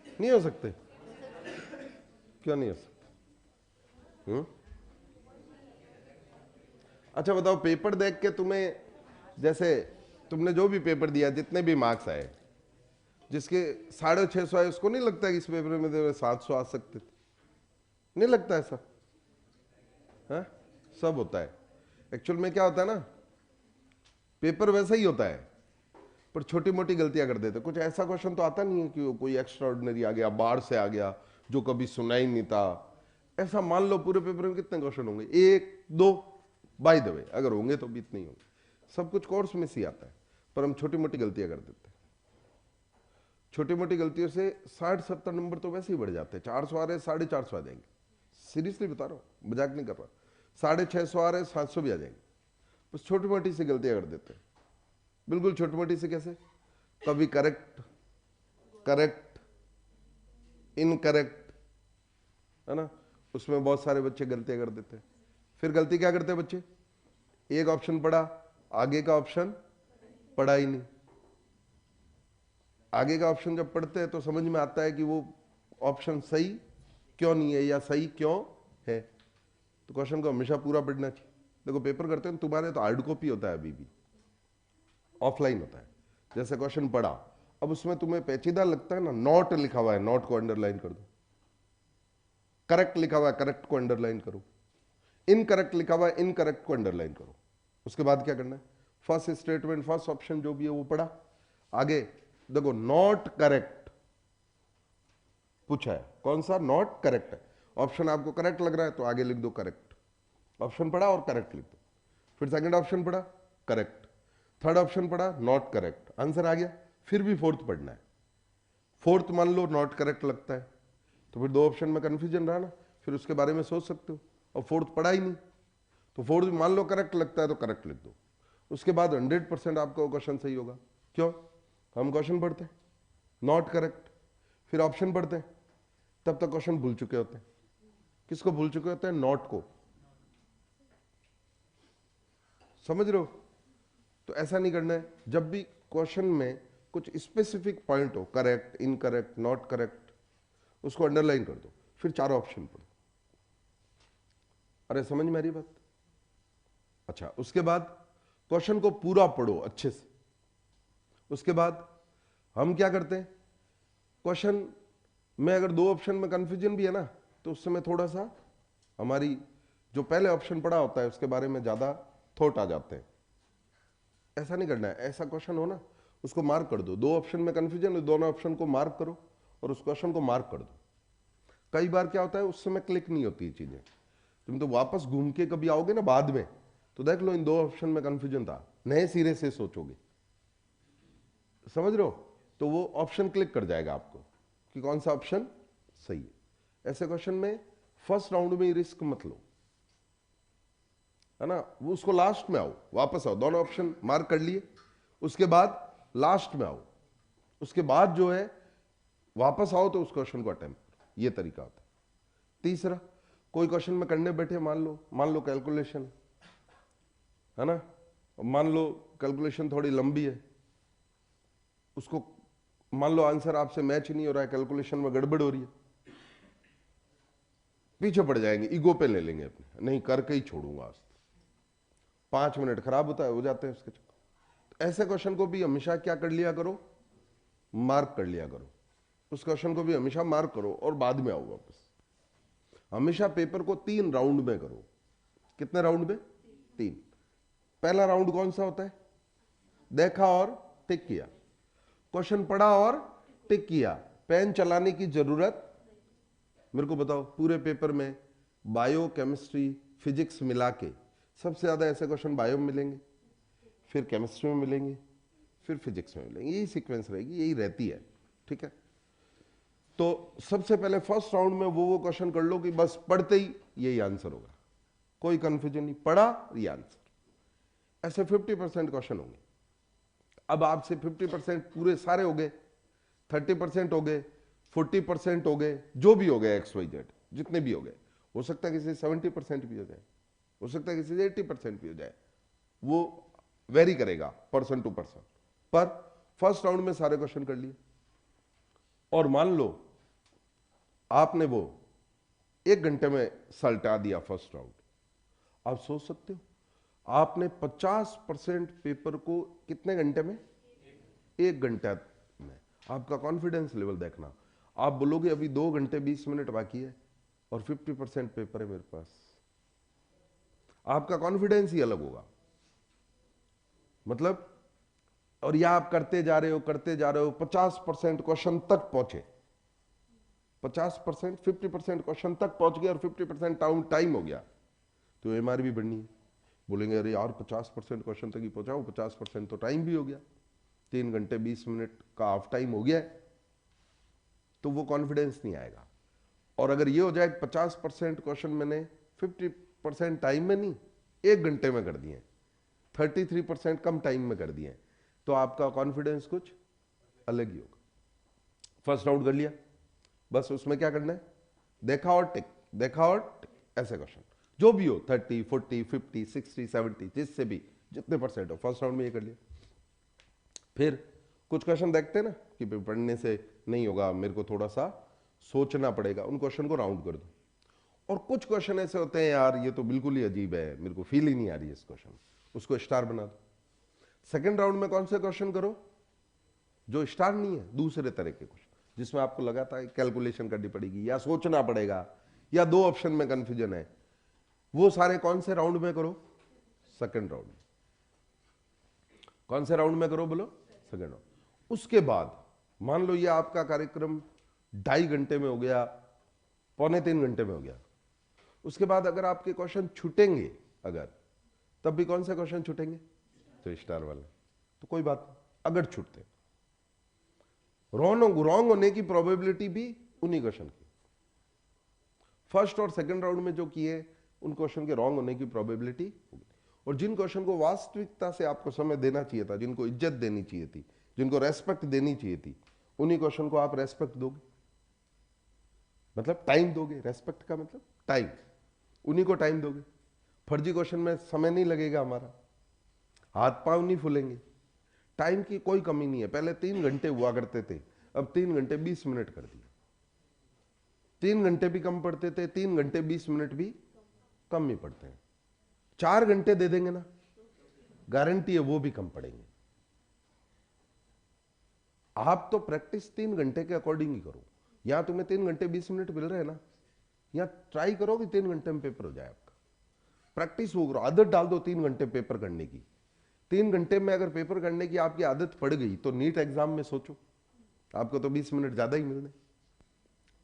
नहीं हो सकते? क्यों नहीं हो सकते? अच्छा बताओ, पेपर देख के तुम्हें, जैसे तुमने जो भी पेपर दिया, जितने भी मार्क्स आए, जिसके 650 आए, उसको नहीं लगता कि इस पेपर में 700 आ सकते थे? नहीं लगता ऐसा? हाँ? सब होता है। एक्चुअल में क्या होता है ना, पेपर वैसा ही होता है, पर छोटी मोटी गलतियां कर देते। कुछ ऐसा क्वेश्चन तो आता नहीं है कि कोई एक्स्ट्रा ऑर्डिनरी आ गया, बाहर से आ गया, जो कभी सुना ही नहीं था। ऐसा मान लो पूरे पेपर में कितने क्वेश्चन होंगे? 1-2 बाय द वे, अगर होंगे तो भी इतने ही होंगे। सब कुछ कोर्स में से आता है, पर हम छोटी मोटी गलतियां कर देते हैं। छोटी मोटी गलतियों से 60-70 नंबर तो वैसे ही बढ़ जाते हैं। 400 आ रहे 450 आ जाएंगे, सीरियसली बता रहा हूँ, मजाक नहीं कर रहा। 650 आ रहे 700 भी आ जाएंगे, बस छोटी मोटी सी गलतियां कर देते हैं। बिल्कुल छोटी मोटी सी कैसे? कभी करेक्ट, करेक्ट, इनकरेक्ट, है ना, उसमें बहुत सारे बच्चे गलतियां कर देते हैं। फिर गलती क्या करते हैं बच्चे? एक ऑप्शन पढ़ा, आगे का ऑप्शन पढ़ा ही नहीं। आगे का ऑप्शन जब पढ़ते हैं तो समझ में आता है कि वो ऑप्शन सही क्यों नहीं है या सही क्यों है। तो क्वेश्चन को हमेशा पूरा पढ़ना चाहिए। देखो पेपर करते हैं तुम्हारे तो हार्ड कॉपी होता है, अभी भी ऑफलाइन होता है। जैसे क्वेश्चन पढ़ा, अब उसमें तुम्हें पेचीदा लगता है ना, नॉट लिखा हुआ है, नॉट को अंडरलाइन कर दो। करेक्ट लिखा हुआ है, करेक्ट को अंडरलाइन करो। इनकरेक्ट लिखा हुआ है, इनकरेक्ट को अंडरलाइन करो। उसके बाद क्या करना है? फर्स्ट स्टेटमेंट, फर्स्ट ऑप्शन जो भी है वो पढ़ा। आगे देखो, नॉट करेक्ट पूछा है, कौन सा नॉट करेक्ट है? ऑप्शन आपको करेक्ट लग रहा है तो आगे लिख दो करेक्ट। ऑप्शन पढ़ा और करेक्ट लिख दो। फिर सेकंड ऑप्शन पढ़ा, करेक्ट। थर्ड ऑप्शन पढ़ा, नॉट करेक्ट, आंसर आ गया। फिर भी फोर्थ पढ़ना है। फोर्थ मान लो नॉट करेक्ट लगता है, तो फिर 2 ऑप्शन में कंफ्यूजन रहा ना, फिर उसके बारे में सोच सकते हो। और फोर्थ पढ़ा ही नहीं, तो फोर्थ मान लो करेक्ट लगता है तो करेक्ट लिख दो। उसके बाद 100% आपका क्वेश्चन सही होगा। क्यों? हम क्वेश्चन पढ़ते हैं नॉट करेक्ट, फिर ऑप्शन पढ़ते हैं, तब तक क्वेश्चन भूल चुके होते हैं। किसको भूल चुके होते हैं? नॉट को। समझ रहे हो? तो ऐसा नहीं करना है। जब भी क्वेश्चन में कुछ स्पेसिफिक पॉइंट हो, करेक्ट, इनकरेक्ट, नॉट करेक्ट, उसको अंडरलाइन कर दो, फिर 4 ऑप्शन पढ़ो। अरे समझ में आ रही बात? अच्छा, उसके बाद क्वेश्चन को पूरा पढ़ो अच्छे से। उसके बाद हम क्या करते हैं, क्वेश्चन में अगर 2 ऑप्शन में कंफ्यूजन भी है ना, तो उस समय थोड़ा सा हमारी जो पहले ऑप्शन पढ़ा होता है उसके बारे में ज्यादा थॉट आ जाते हैं। ऐसा नहीं करना है। ऐसा क्वेश्चन हो ना, उसको मार्क कर दो। 2 ऑप्शन में कंफ्यूजन है, दोनों ऑप्शन को मार्क करो और उस क्वेश्चन को मार्क कर दो। कई बार क्या होता है, उस समय क्लिक नहीं होती चीजें। तुम तो वापस घूम के कभी आओगे ना बाद में, तो देख लो इन 2 ऑप्शन में कंफ्यूजन था, नए सिरे से सोचोगे। समझ रहे हो? तो वो ऑप्शन क्लिक कर जाएगा आपको कि कौन सा ऑप्शन सही है। ऐसे क्वेश्चन में फर्स्ट राउंड में ही रिस्क मत लो, है ना। वो उसको लास्ट में आओ, वापस आओ, दोनों ऑप्शन मार्क कर लिए, उसके बाद लास्ट में आओ, उसके बाद जो है वापस आओ तो उस क्वेश्चन को अटेम्प्ट करो। ये तरीका होता है। तीसरा, कोई क्वेश्चन में करने बैठे, मान लो कैलकुलेशन, है ना, मान लो कैलकुलेशन थोड़ी लंबी है, उसको मान लो आंसर आपसे मैच नहीं हो रहा है, कैलकुलेशन में गड़बड़ हो रही है, पीछे पड़ जाएंगे, ईगो पे ले लेंगे अपने, नहीं करके ही छोड़ूंगा आज। 5 मिनट खराब होता है, हो जाते हैं उसके चक्कर। ऐसे क्वेश्चन को भी हमेशा क्या कर लिया करो, मार्क कर लिया करो। उस क्वेश्चन को भी हमेशा मार्क करो और बाद में आओ वापस। हमेशा पेपर को 3 राउंड में करो। कितने राउंड में? 3। पहला राउंड कौन सा होता है? देखा और टिक किया। क्वेश्चन पढ़ा और टिक किया, पेन चलाने की जरूरत। मेरे को बताओ पूरे पेपर में बायो, केमिस्ट्री, फिजिक्स मिला के सबसे ज्यादा ऐसे क्वेश्चन बायो में मिलेंगे, फिर केमिस्ट्री में मिलेंगे, फिर फिजिक्स में मिलेंगे। यही सीक्वेंस रहेगी, यही रहती है। ठीक है, तो सबसे पहले फर्स्ट राउंड में वो क्वेश्चन कर लो कि बस पढ़ते ही यही आंसर होगा, कोई कंफ्यूजन नहीं, पढ़ा ये आंसर। ऐसे 50% क्वेश्चन होंगे। अब आपसे 50% पूरे सारे हो गए, 30% हो गए, 40% हो गए, जो भी हो गए XYZ जितने भी हो गए। हो सकता है किसी 70% भी हो जाए, हो सकता है किसी 80% भी हो जाए, वो वेरी करेगा पर्सन टू पर्सन। पर फर्स्ट राउंड में सारे क्वेश्चन कर लिए, और मान लो आपने वो 1 घंटे में सलटा दिया फर्स्ट राउंड। आप सोच सकते हो आपने 50% पेपर को कितने घंटे में? 1 घंटे में। आपका कॉन्फिडेंस लेवल देखना, आप बोलोगे अभी 2 घंटे 20 मिनट बाकी है और 50% पेपर है मेरे पास, आपका कॉन्फिडेंस ही अलग होगा। मतलब, और यह आप करते जा रहे हो 50% क्वेश्चन तक पहुंचे, 50% 50% क्वेश्चन तक पहुंच गए और 50% टाइम हो गया, तो MR भी बढ़नी है। बोलेंगे अरे यार 50% क्वेश्चन तक ही पहुंचाओ, 50% तो टाइम भी हो गया, 3 घंटे 20 मिनट का हाफ टाइम हो गया है, तो वो कॉन्फिडेंस नहीं आएगा। और अगर ये हो जाए 50% क्वेश्चन मैंने 50% टाइम में नहीं 1 घंटे में कर दिए, 33% कम टाइम में कर दिए, तो आपका कॉन्फिडेंस कुछ अलग ही होगा। फर्स्ट राउंड कर लिया, बस उसमें क्या करना है, देखा और टिक, देखा और टिक, ऐसे क्वेश्चन जो भी हो, 30, 40, 50, 60, 70, जिससे भी जितने परसेंट हो, फर्स्ट राउंड में ये कर लिया। फिर कुछ क्वेश्चन देखते हैं ना कि पढ़ने से नहीं होगा, मेरे को थोड़ा सा सोचना पड़ेगा, उन क्वेश्चन को राउंड कर दो। और कुछ क्वेश्चन ऐसे होते हैं यार ये तो बिल्कुल ही अजीब है, मेरे को फील ही नहीं आ रही है इस क्वेश्चन, उसको स्टार बना दो। सेकेंड राउंड में कौन से क्वेश्चन करो जो स्टार नहीं है, दूसरे तरह के क्वेश्चन जिसमें आपको लगा था कैलकुलेशन करनी पड़ेगी या सोचना पड़ेगा या 2 ऑप्शन में कंफ्यूजन है, वो सारे कौन से राउंड में करो? सेकेंड राउंड में। कौन से राउंड में करो बोलो? Second round. उसके बाद मान लो ये आपका कार्यक्रम 2.5 घंटे में हो गया, 2.25 घंटे में हो गया, उसके बाद अगर आपके क्वेश्चन छूटेंगे, अगर तब भी कौन से क्वेश्चन छूटेंगे? तो स्टार वाले। तो कोई बात नहीं, अगर छूटते, रॉन्ग होने की प्रोबेबिलिटी भी उन्हीं क्वेश्चन की, फर्स्ट और सेकंड राउंड में जो किए उन क्वेश्चन के रॉन्ग होने की प्रोबेबिलिटी होगी। और जिन क्वेश्चन को वास्तविकता से आपको समय देना चाहिए था, जिनको इज्जत देनी चाहिए थी, जिनको रेस्पेक्ट देनी चाहिए थी, उन्हीं क्वेश्चन को आप रेस्पेक्ट दोगे, मतलब टाइम दोगे। रेस्पेक्ट का मतलब टाइम, उन्हीं को टाइम दोगे। फर्जी क्वेश्चन में समय नहीं लगेगा हमारा, हाथ पांव नहीं फूलेंगे, टाइम की कोई कमी नहीं है। पहले 3 घंटे हुआ करते थे, अब 3 घंटे 20 मिनट कर दिए। 3 घंटे भी कम पढ़ते थे, 3 घंटे 20 मिनट भी कम ही पढ़ते हैं। 4 घंटे दे देंगे ना, गारंटी है वो भी कम पढ़ेंगे। आप तो प्रैक्टिस 3 घंटे के अकॉर्डिंग ही करो। यहां तुम्हें 3 घंटे 20 मिनट मिल रहे हैं ना, यहां ट्राई करो कि 3 घंटे में पेपर हो जाए आपका। प्रैक्टिस वो करो, आदत डाल दो 3 घंटे पेपर करने की। 3 घंटे में अगर पेपर करने की आपकी आदत पड़ गई तो नीट एग्जाम में सोचो, आपको तो 20 मिनट ज्यादा ही मिलने।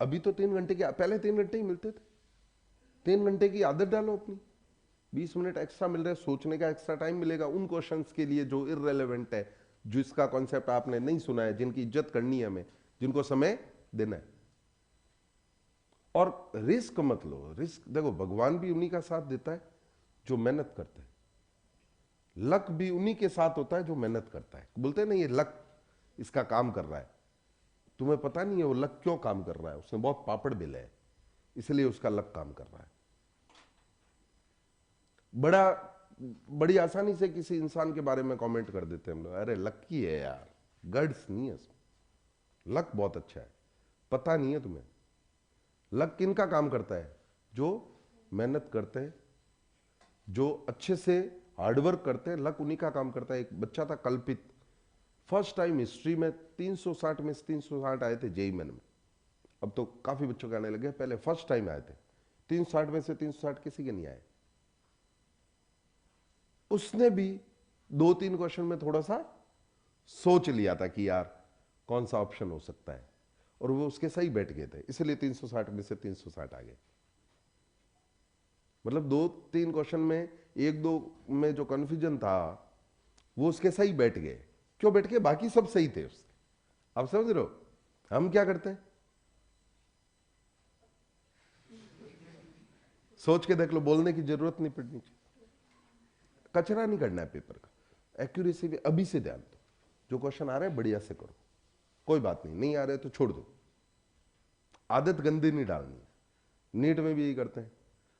अभी तो 3 घंटे की, पहले 3 घंटे ही मिलते थे। 3 घंटे की आदत डालो अपनी, 20 मिनट एक्स्ट्रा मिल रहा है, सोचने का एक्स्ट्रा टाइम मिलेगा उन क्वेश्चंस के लिए जो इररेलेवेंट है, जिसका कॉन्सेप्ट आपने नहीं सुना है, जिनकी इज्जत करनी है हमें, जिनको समय देना है। और रिस्क मत लो। रिस्क देखो, भगवान भी उन्हीं का साथ देता है जो मेहनत करते हैं, लक भी उन्हीं के साथ होता है जो मेहनत करता है। बोलते हैं ना ये लक इसका काम कर रहा है, तुम्हें पता नहीं है वो लक क्यों काम कर रहा है, उसने बहुत पापड़ बेले है इसलिए उसका लक काम कर रहा है। बड़ी आसानी से किसी इंसान के बारे में कमेंट कर देते हैं हम लोग, अरे लक्की है यार, गड्स नहीं है उसमें, लक बहुत अच्छा है। पता नहीं है तुम्हें लक किनका काम करता है? जो मेहनत करते हैं, जो अच्छे से हार्डवर्क करते हैं, लक उन्हीं का काम करता है। एक बच्चा था कल्पित, फर्स्ट टाइम हिस्ट्री में 360 में से 360 आए थे जेईई मेन में। अब तो काफी बच्चों के आने लगे, पहले फर्स्ट टाइम आए थे। 360 में से 360 किसी के नहीं आए। उसने भी 2-3 क्वेश्चन में थोड़ा सा सोच लिया था कि यार कौन सा ऑप्शन हो सकता है, और वो उसके सही बैठ गए थे, इसलिए 360 में से 360 आ गए। मतलब 2-3 क्वेश्चन में, 1-2 में जो कंफ्यूजन था वो उसके सही बैठ गए। क्यों बैठ गए? बाकी सब सही थे उसके। आप समझ रहे हो? हम क्या करते हैं, सोच के देख लो, बोलने की जरूरत नहीं पड़नी चाहिए। कचरा नहीं करना है पेपर का, एक्यूरेसी भी अभी से ध्यान दो। जो क्वेश्चन आ रहे हैं बढ़िया से करो, कोई बात नहीं आ रहे तो छोड़ दो, आदत गंदी नहीं डालनी है। नीट में भी यही करते हैं,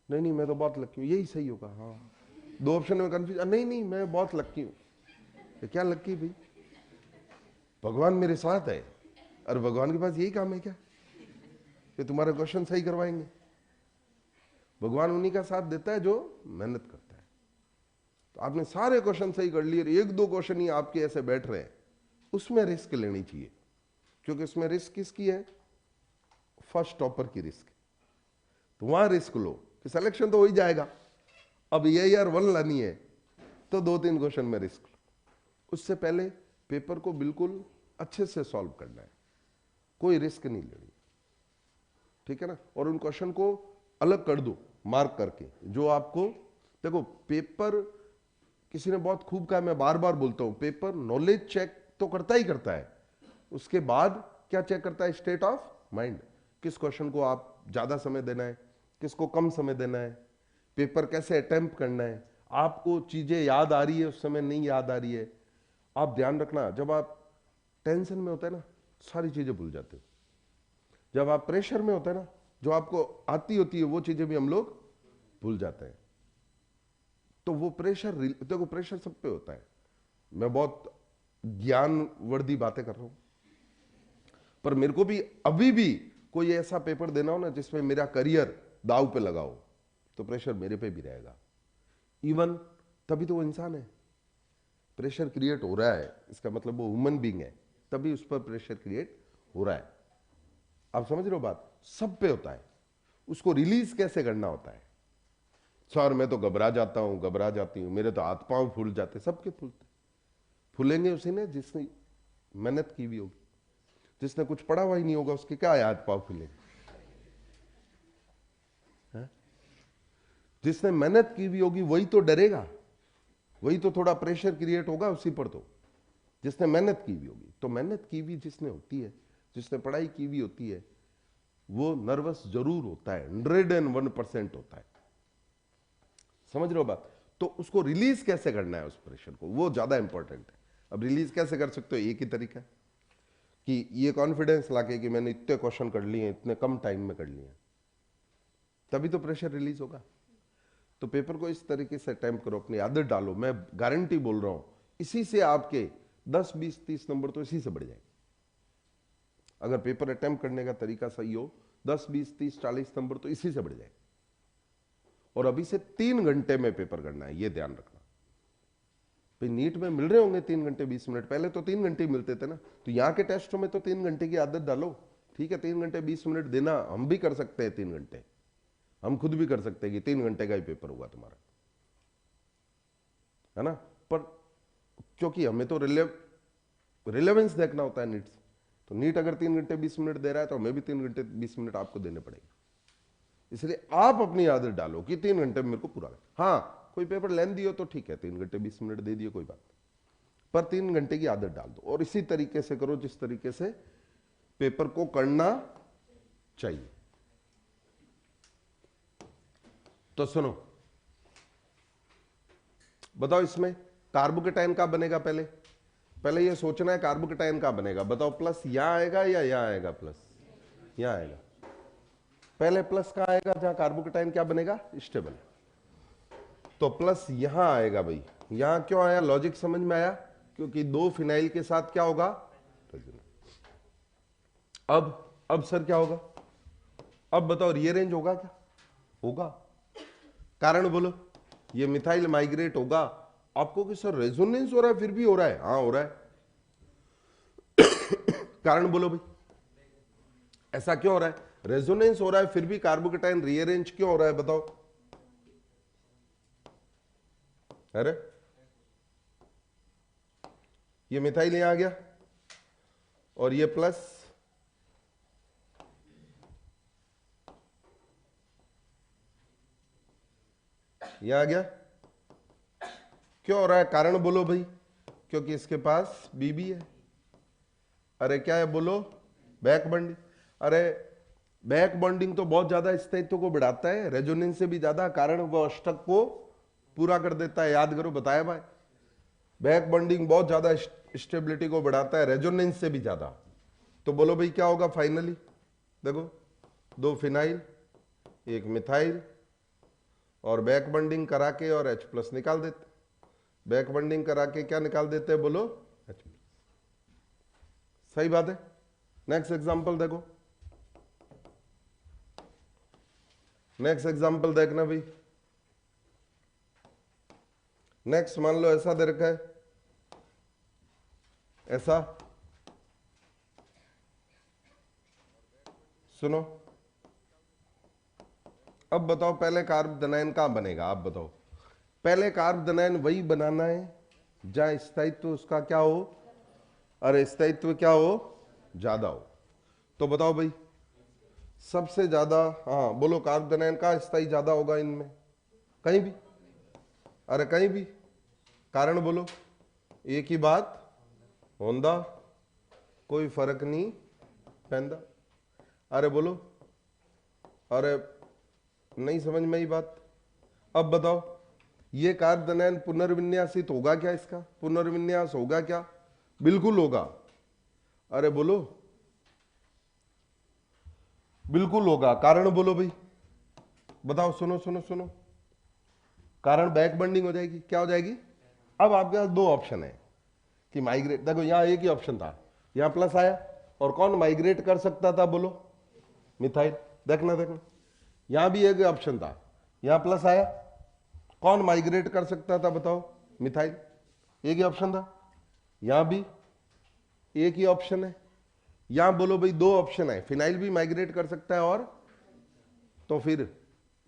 नहीं मैं तो बहुत लक्की हूँ, यही सही होगा। हाँ, 2 ऑप्शन में कंफ्यूज, नहीं मैं बहुत लक्की हूँ। क्या लक्की भाई? भगवान मेरे साथ है, और भगवान के पास यही काम है क्या कि तुम्हारे क्वेश्चन सही करवाएंगे? भगवान उन्हीं का साथ देता है जो मेहनत करता है। तो आपने सारे क्वेश्चन सही कर लिए, 1-2 क्वेश्चन ही आपके ऐसे बैठ रहे हैं, उसमें रिस्क लेनी चाहिए, क्योंकि उसमें रिस्क किसकी है? फर्स्ट टॉपर की रिस्क। तो वहां रिस्क लो कि सिलेक्शन तो हो ही जाएगा, अब ये यार 1 लानी है, तो 2-3 क्वेश्चन में रिस्क लो। उससे पहले पेपर को बिल्कुल अच्छे से सॉल्व करना है, कोई रिस्क नहीं लेनी, ठीक है ना? और उन क्वेश्चन को अलग कर दो मार्क करके, जो आपको देखो। पेपर किसी ने बहुत खूब कहा, मैं बार बार बोलता हूं, पेपर नॉलेज चेक तो करता ही करता है, उसके बाद क्या चेक करता है? State of mind. किस क्वेश्चन को आप ज्यादा समय देना है, किसको कम समय देना है, पेपर कैसे अटेम्प्ट करना है, आपको चीजें याद आ रही है उस समय, नहीं याद आ रही है। आप ध्यान रखना, जब आप टेंशन में होते हैं ना, सारी चीजें भूल जाते हो। जब आप प्रेशर में होते हैं ना, जो आपको आती होती है वो चीजें भी हम लोग भूल जाते हैं। तो वो प्रेशर, देखो प्रेशर सब पे होता है। मैं बहुत ज्ञानवर्धी बातें कर रहा हूं, पर मेरे को भी अभी भी कोई ऐसा पेपर देना हो ना जिसमें मेरा करियर दाव पे लगा हो, तो प्रेशर मेरे पे भी रहेगा। इवन तभी तो वो इंसान है। प्रेशर क्रिएट हो रहा है, इसका मतलब वो ह्यूमन बीइंग है, तभी उस पर प्रेशर क्रिएट हो रहा है। आप समझ रहे हो बात? सब पे होता है, उसको रिलीज कैसे करना होता है। सर मैं तो घबरा जाता हूं, घबरा जाती हूं, मेरे तो हाथ पांव फूल जाते। सबके फूलते, फूलेंगे उसी ने जिसने मेहनत की भी होगी। जिसने कुछ पढ़ा हुआ ही नहीं होगा, उसके क्या हाथ पांव फूलेंगे? जिसने मेहनत की भी होगी वही तो डरेगा, वही तो थोड़ा प्रेशर क्रिएट होगा उसी पर। तो जिसने मेहनत की भी होगी, तो मेहनत की भी जिसने होती है, जिसने पढ़ाई की भी होती है, वो नर्वस जरूर होता है, 101% होता है। समझ रहे हो बात? तो उसको रिलीज कैसे करना है उस प्रेशर को, वो ज्यादा इंपॉर्टेंट है। अब रिलीज कैसे कर सकते हो? एक ही तरीका कि ये कॉन्फिडेंस लाके कि मैंने इतने क्वेश्चन कर लिए, इतने कम टाइम में कर लिए, तभी तो प्रेशर रिलीज होगा। तो पेपर को इस तरीके से अटेम्प्ट करो, अपनी आदत डालो। मैं गारंटी बोल रहा हूं, इसी से आपके 10, 20, 30 नंबर तो इसी से बढ़ जाएंगे। अगर पेपर अटेम्प्ट करने का तरीका सही हो, 10, 20, 30, 40 नंबर तो इसी से बढ़ जाएंगे। और अभी से 3 घंटे में पेपर करना है, ये ध्यान रखना। भाई नीट में मिल रहे होंगे 3 घंटे 20 मिनट, पहले तो 3 घंटे मिलते थे ना, तो यहाँ के टेस्टों में तो 3 घंटे की आदत डालो। ठीक है, 3 घंटे 20 मिनट देना, हम भी कर सकते हैं 3 घंटे, हम खुद भी कर सकते हैं कि 3 घंटे का ही पेपर होगा तुम्हारा, है ना? पर क्योंकि हमें तो रिलेवेंस देखना होता है नीट से, तो नीट अगर 3 घंटे 20 मिनट दे रहा है तो हमें भी 3 घंटे 20 मिनट आपको देने पड़ेंगे। इसलिए आप अपनी आदत डालो कि 3 घंटे में मेरे को पूरा कर। हाँ, कोई पेपर लेंदी हो तो ठीक है, 3 घंटे 20 मिनट दे दिए, कोई बात नहीं, पर 3 घंटे की आदत डाल दो। और इसी तरीके से करो जिस तरीके से पेपर को करना चाहिए। तो सुनो, बताओ इसमें कार्बोकेटाइन का बनेगा? पहले ये सोचना है कार्बोकेटाइन का बनेगा। बताओ, प्लस यहां आएगा या यहां आएगा? प्लस यहां आएगा। पहले प्लस कहां आएगा? जहां कार्बोकेटाइन क्या बनेगा? स्टेबल। तो प्लस यहां आएगा भाई। यहां क्यों आया? लॉजिक समझ में आया? क्योंकि 2 फिनाइल के साथ क्या होगा? अब सर क्या होगा? अब बताओ, रीअरेंज होगा क्या? होगा। कारण बोलो। ये मिथाइल माइग्रेट होगा। आपको कि सर रेजोनेंस हो रहा है, फिर भी हो रहा है? हाँ हो रहा है। कारण बोलो भाई, ऐसा क्यों हो रहा है? रेजोनेंस हो रहा है फिर भी कार्बोकेटाइन रीअरेंज क्यों हो रहा है? बताओ। अरे ये मिथाइल यहां आ गया, और ये प्लस, यहां आ गया। क्यों हो रहा है, कारण बोलो भाई। क्योंकि इसके पास बीबी है। अरे क्या है बोलो, बैक बॉन्डिंग। अरे बैक बॉन्डिंग तो बहुत ज्यादा स्थायित्व को बढ़ाता है, रेजोनेंस से भी ज्यादा, कारण वो अष्टक को पूरा कर देता है। याद करो, बताया भाई, बैक बॉन्डिंग बहुत ज्यादा स्टेबिलिटी को बढ़ाता है, रेजोनेंस से भी ज्यादा। तो बोलो भाई क्या होगा फाइनली, देखो 2 फिनाइल 1 मिथाइल, और बैक बॉन्डिंग करा के और H+ निकाल देते। बैक बॉन्डिंग करा के क्या निकाल देते हैं बोलो, H+। सही बात है। नेक्स्ट एग्जांपल देखो, नेक्स्ट एग्जांपल देखना भाई। नेक्स्ट मान लो ऐसा दे रखा है, ऐसा, सुनो। अब बताओ पहले कार्बोदनायन कहां बनेगा, आप बताओ। पहले कार्बोदनायन वही बनाना है जहां स्थायित्व उसका क्या हो, अरे स्थायित्व क्या हो, ज्यादा हो। तो बताओ भाई सबसे ज्यादा, हाँ बोलो, कार्बोदनायन का स्थायी ज्यादा होगा इनमें, कहीं भी, अरे कहीं भी। कारण बोलो, एक ही बात होंदा, कोई फर्क नहीं पैंदा। अरे बोलो, अरे नहीं समझ में ही बात। अब बताओ ये कार्बोदनायन पुनर्विन्यासित होगा क्या, इसका पुनर्विन्यास होगा क्या, बिल्कुल होगा। अरे बोलो, बिल्कुल होगा। कारण बोलो भाई, बताओ, सुनो सुनो सुनो। कारण बैक बॉन्डिंग हो जाएगी, क्या हो जाएगी। अब आपके पास 2 ऑप्शन है कि माइग्रेट, देखो यहां एक ही ऑप्शन था, यहां प्लस आया, और कौन माइग्रेट कर सकता था बोलो, मिथाइल। देखना देखना, यहां भी एक ऑप्शन था, यहां प्लस आया, कौन माइग्रेट कर सकता था बताओ, मिथाइल। एक ही ऑप्शन था, यहां भी एक ही ऑप्शन है, यहां बोलो भाई 2 ऑप्शन है, फिनाइल भी माइग्रेट कर सकता है, और तो फिर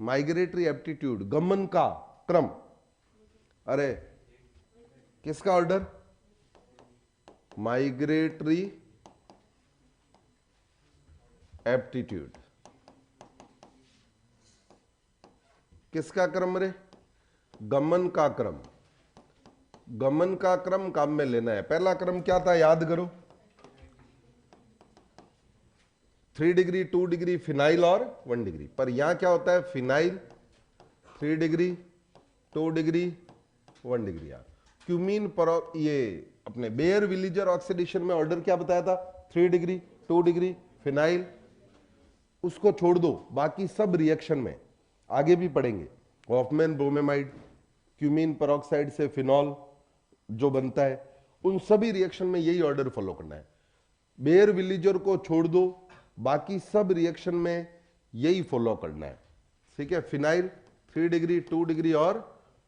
माइग्रेटरी एप्टीट्यूड, गमन का क्रम, अरे किसका ऑर्डर, माइग्रेटरी एप्टीट्यूड, किसका क्रम रे, गमन का क्रम। गमन का क्रम काम में लेना है। पहला क्रम क्या था याद करो, 3 डिग्री 2 डिग्री फिनाइल और 1 डिग्री। पर यहां क्या होता है, फिनाइल 3 डिग्री 2 डिग्री 1 डिग्री। यार क्यूमीन पर ये अपने बेयर विलीजर ऑक्सीडेशन में ऑर्डर क्या बताया था, 3 डिग्री 2 डिग्री फिनाइल। उसको छोड़ दो, बाकी सब रिएक्शन में आगे भी पढ़ेंगे। हॉफमैन ब्रोमेमाइड, क्यूमीन पेरोक्साइड से फिनॉल जो बनता है, उन सभी रिएक्शन में यही ऑर्डर फॉलो करना है। बेयर विलीजर को छोड़ दो, बाकी सब रिएक्शन में यही फॉलो करना है, ठीक है। फिनाइल 3 डिग्री 2 डिग्री और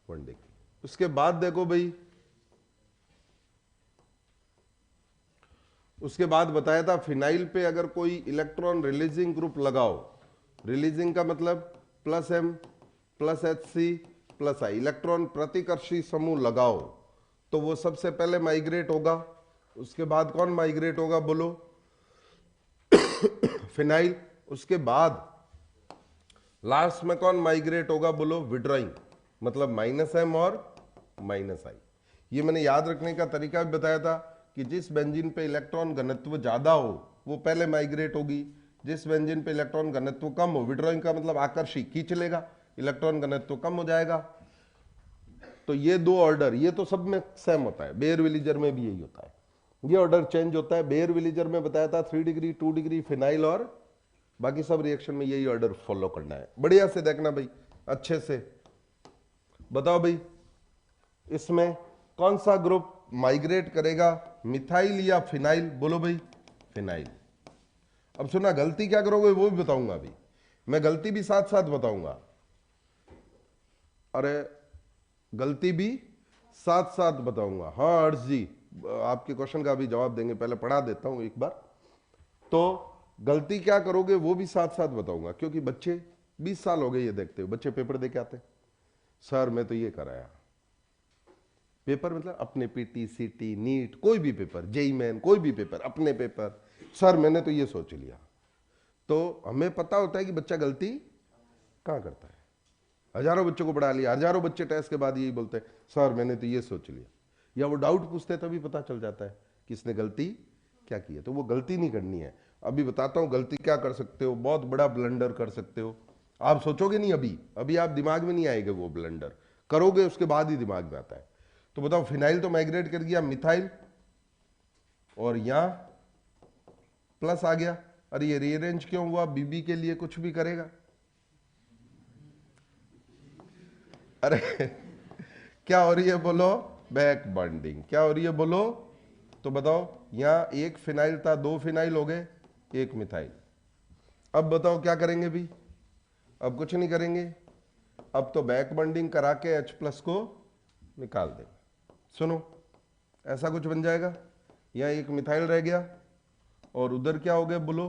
1 डिग्री। उसके बाद देखो भाई, उसके बाद बताया था फिनाइल पे अगर कोई इलेक्ट्रॉन रिलीजिंग ग्रुप लगाओ, रिलीजिंग का मतलब +M +Hc +I, इलेक्ट्रॉन प्रतिकर्षी समूह लगाओ, तो वो सबसे पहले माइग्रेट होगा। उसके बाद कौन माइग्रेट होगा बोलो, फिनाइल। उसके बाद लास्ट में कौन माइग्रेट होगा बोलो, विड्रॉइंग, मतलब -M और -I। ये मैंने याद रखने का तरीका भी बताया था कि जिस बेंजीन पे इलेक्ट्रॉन घनत्व ज्यादा हो वो पहले माइग्रेट होगी, जिस बेंजीन पे इलेक्ट्रॉन घनत्व कम हो, विड्रॉइंग का मतलब आकर्षी, खींच लेगा, इलेक्ट्रॉन घनत्व कम हो जाएगा। तो ये 2 ऑर्डर, ये तो सब में सेम होता है, बेयर विलीजर में भी यही होता है, ये ऑर्डर चेंज होता है। बेयर विलीजर में बताया था 3 डिग्री 2 डिग्री फिनाइल, और बाकी सब रिएक्शन में यही ऑर्डर फॉलो करना है। बढ़िया से देखना भाई, अच्छे से बताओ भाई, इसमें कौन सा ग्रुप माइग्रेट करेगा, मिथाइल या फिनाइल, बोलो भाई फिनाइल। अब सुना, गलती क्या करोगे वो भी बताऊंगा अभी, मैं गलती भी साथ साथ बताऊंगा। अरे गलती भी साथ साथ बताऊंगा। हाँ अर्श जी, आपके क्वेश्चन का भी जवाब देंगे, पहले पढ़ा देता हूं एक बार। तो गलती क्या करोगे वो भी साथ साथ बताऊंगा, क्योंकि बच्चे 20 साल हो गए ये देखते हुए, बच्चे पेपर दे के आते, सर मैं तो ये कराया, पेपर मतलब अपने पीटी सीटी नीट कोई भी पेपर, जेई मेन कोई भी पेपर, अपने पेपर। सर मैंने तो ये सोच लिया, तो हमें पता होता है कि बच्चा गलती कहाँ करता है। हजारों बच्चों को पढ़ा लिया, हजारों बच्चे टेस्ट के बाद यही बोलते हैं सर मैंने तो ये सोच लिया, या वो डाउट पूछते हैं तभी पता चल जाता है कि इसने गलती क्या की है। तो वो गलती नहीं करनी है। अभी बताता हूँ गलती क्या कर सकते हो, बहुत बड़ा ब्लंडर कर सकते हो। आप सोचोगे नहीं, अभी अभी आप दिमाग में नहीं आएगा वो ब्लंडर, करोगे उसके बाद ही दिमाग में आता है। तो बताओ फिनाइल तो माइग्रेट कर गया मिथाइल, और यहां प्लस आ गया। अरे ये रीअरेंज क्यों हुआ, बीबी के लिए कुछ भी करेगा। अरे क्या हो रही है बोलो, बैक बॉन्डिंग। क्या हो रही है बोलो। तो बताओ यहां एक फिनाइल था, दो फिनाइल हो गए, एक मिथाइल। अब बताओ क्या करेंगे भी, अब कुछ नहीं करेंगे, अब तो बैक बॉन्डिंग करा के H+ को निकाल देंगे। सुनो ऐसा कुछ बन जाएगा, यहां एक मिथाइल रह गया और उधर क्या हो गया बोलो,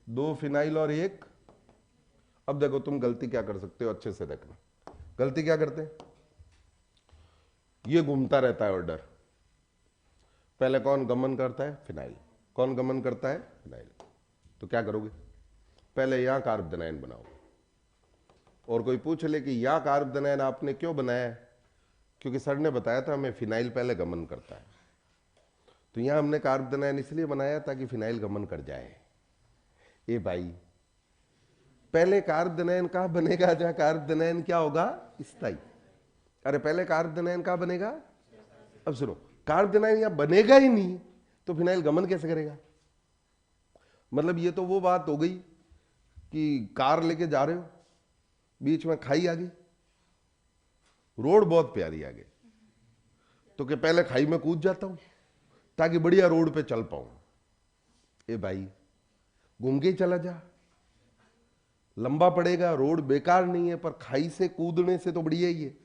दो फिनाइल और एक। अब देखो तुम गलती क्या कर सकते हो, अच्छे से देखना। गलती क्या करते हैं, ये घूमता रहता है ऑर्डर। पहले कौन गमन करता है, फिनाइल। कौन गमन करता है, फिनाइल। तो क्या करोगे, पहले यहां कार्बोनाइन बनाओ। और कोई पूछ ले कि यहां कार्बोनाइन आपने क्यों बनाया है, क्योंकि सर ने बताया था हमें फिनाइल पहले गमन करता है, तो यहां हमने कार्बोनाइन इसलिए बनाया ताकि फिनाइल गमन कर जाए। ए भाई पहले कार्बोनाइन कहां बनेगा, जहां कार्बोनाइन क्या होगा, स्थायी। अरे पहले कार्बोनाइन कहां बनेगा। अब सुनो, कार्बोनाइन यहां बनेगा ही नहीं तो फिनाइल गमन कैसे करेगा। मतलब ये तो वो बात हो गई कि कार लेके जा रहे हो, बीच में खाई आ गई, रोड बहुत प्यारी आ गई, तो कि पहले खाई में कूद जाता हूं ताकि बढ़िया रोड पे चल पाऊं। ए भाई घूम के ही चला जा, लंबा पड़ेगा, रोड बेकार नहीं है, पर खाई से कूदने से तो बढ़िया ही है।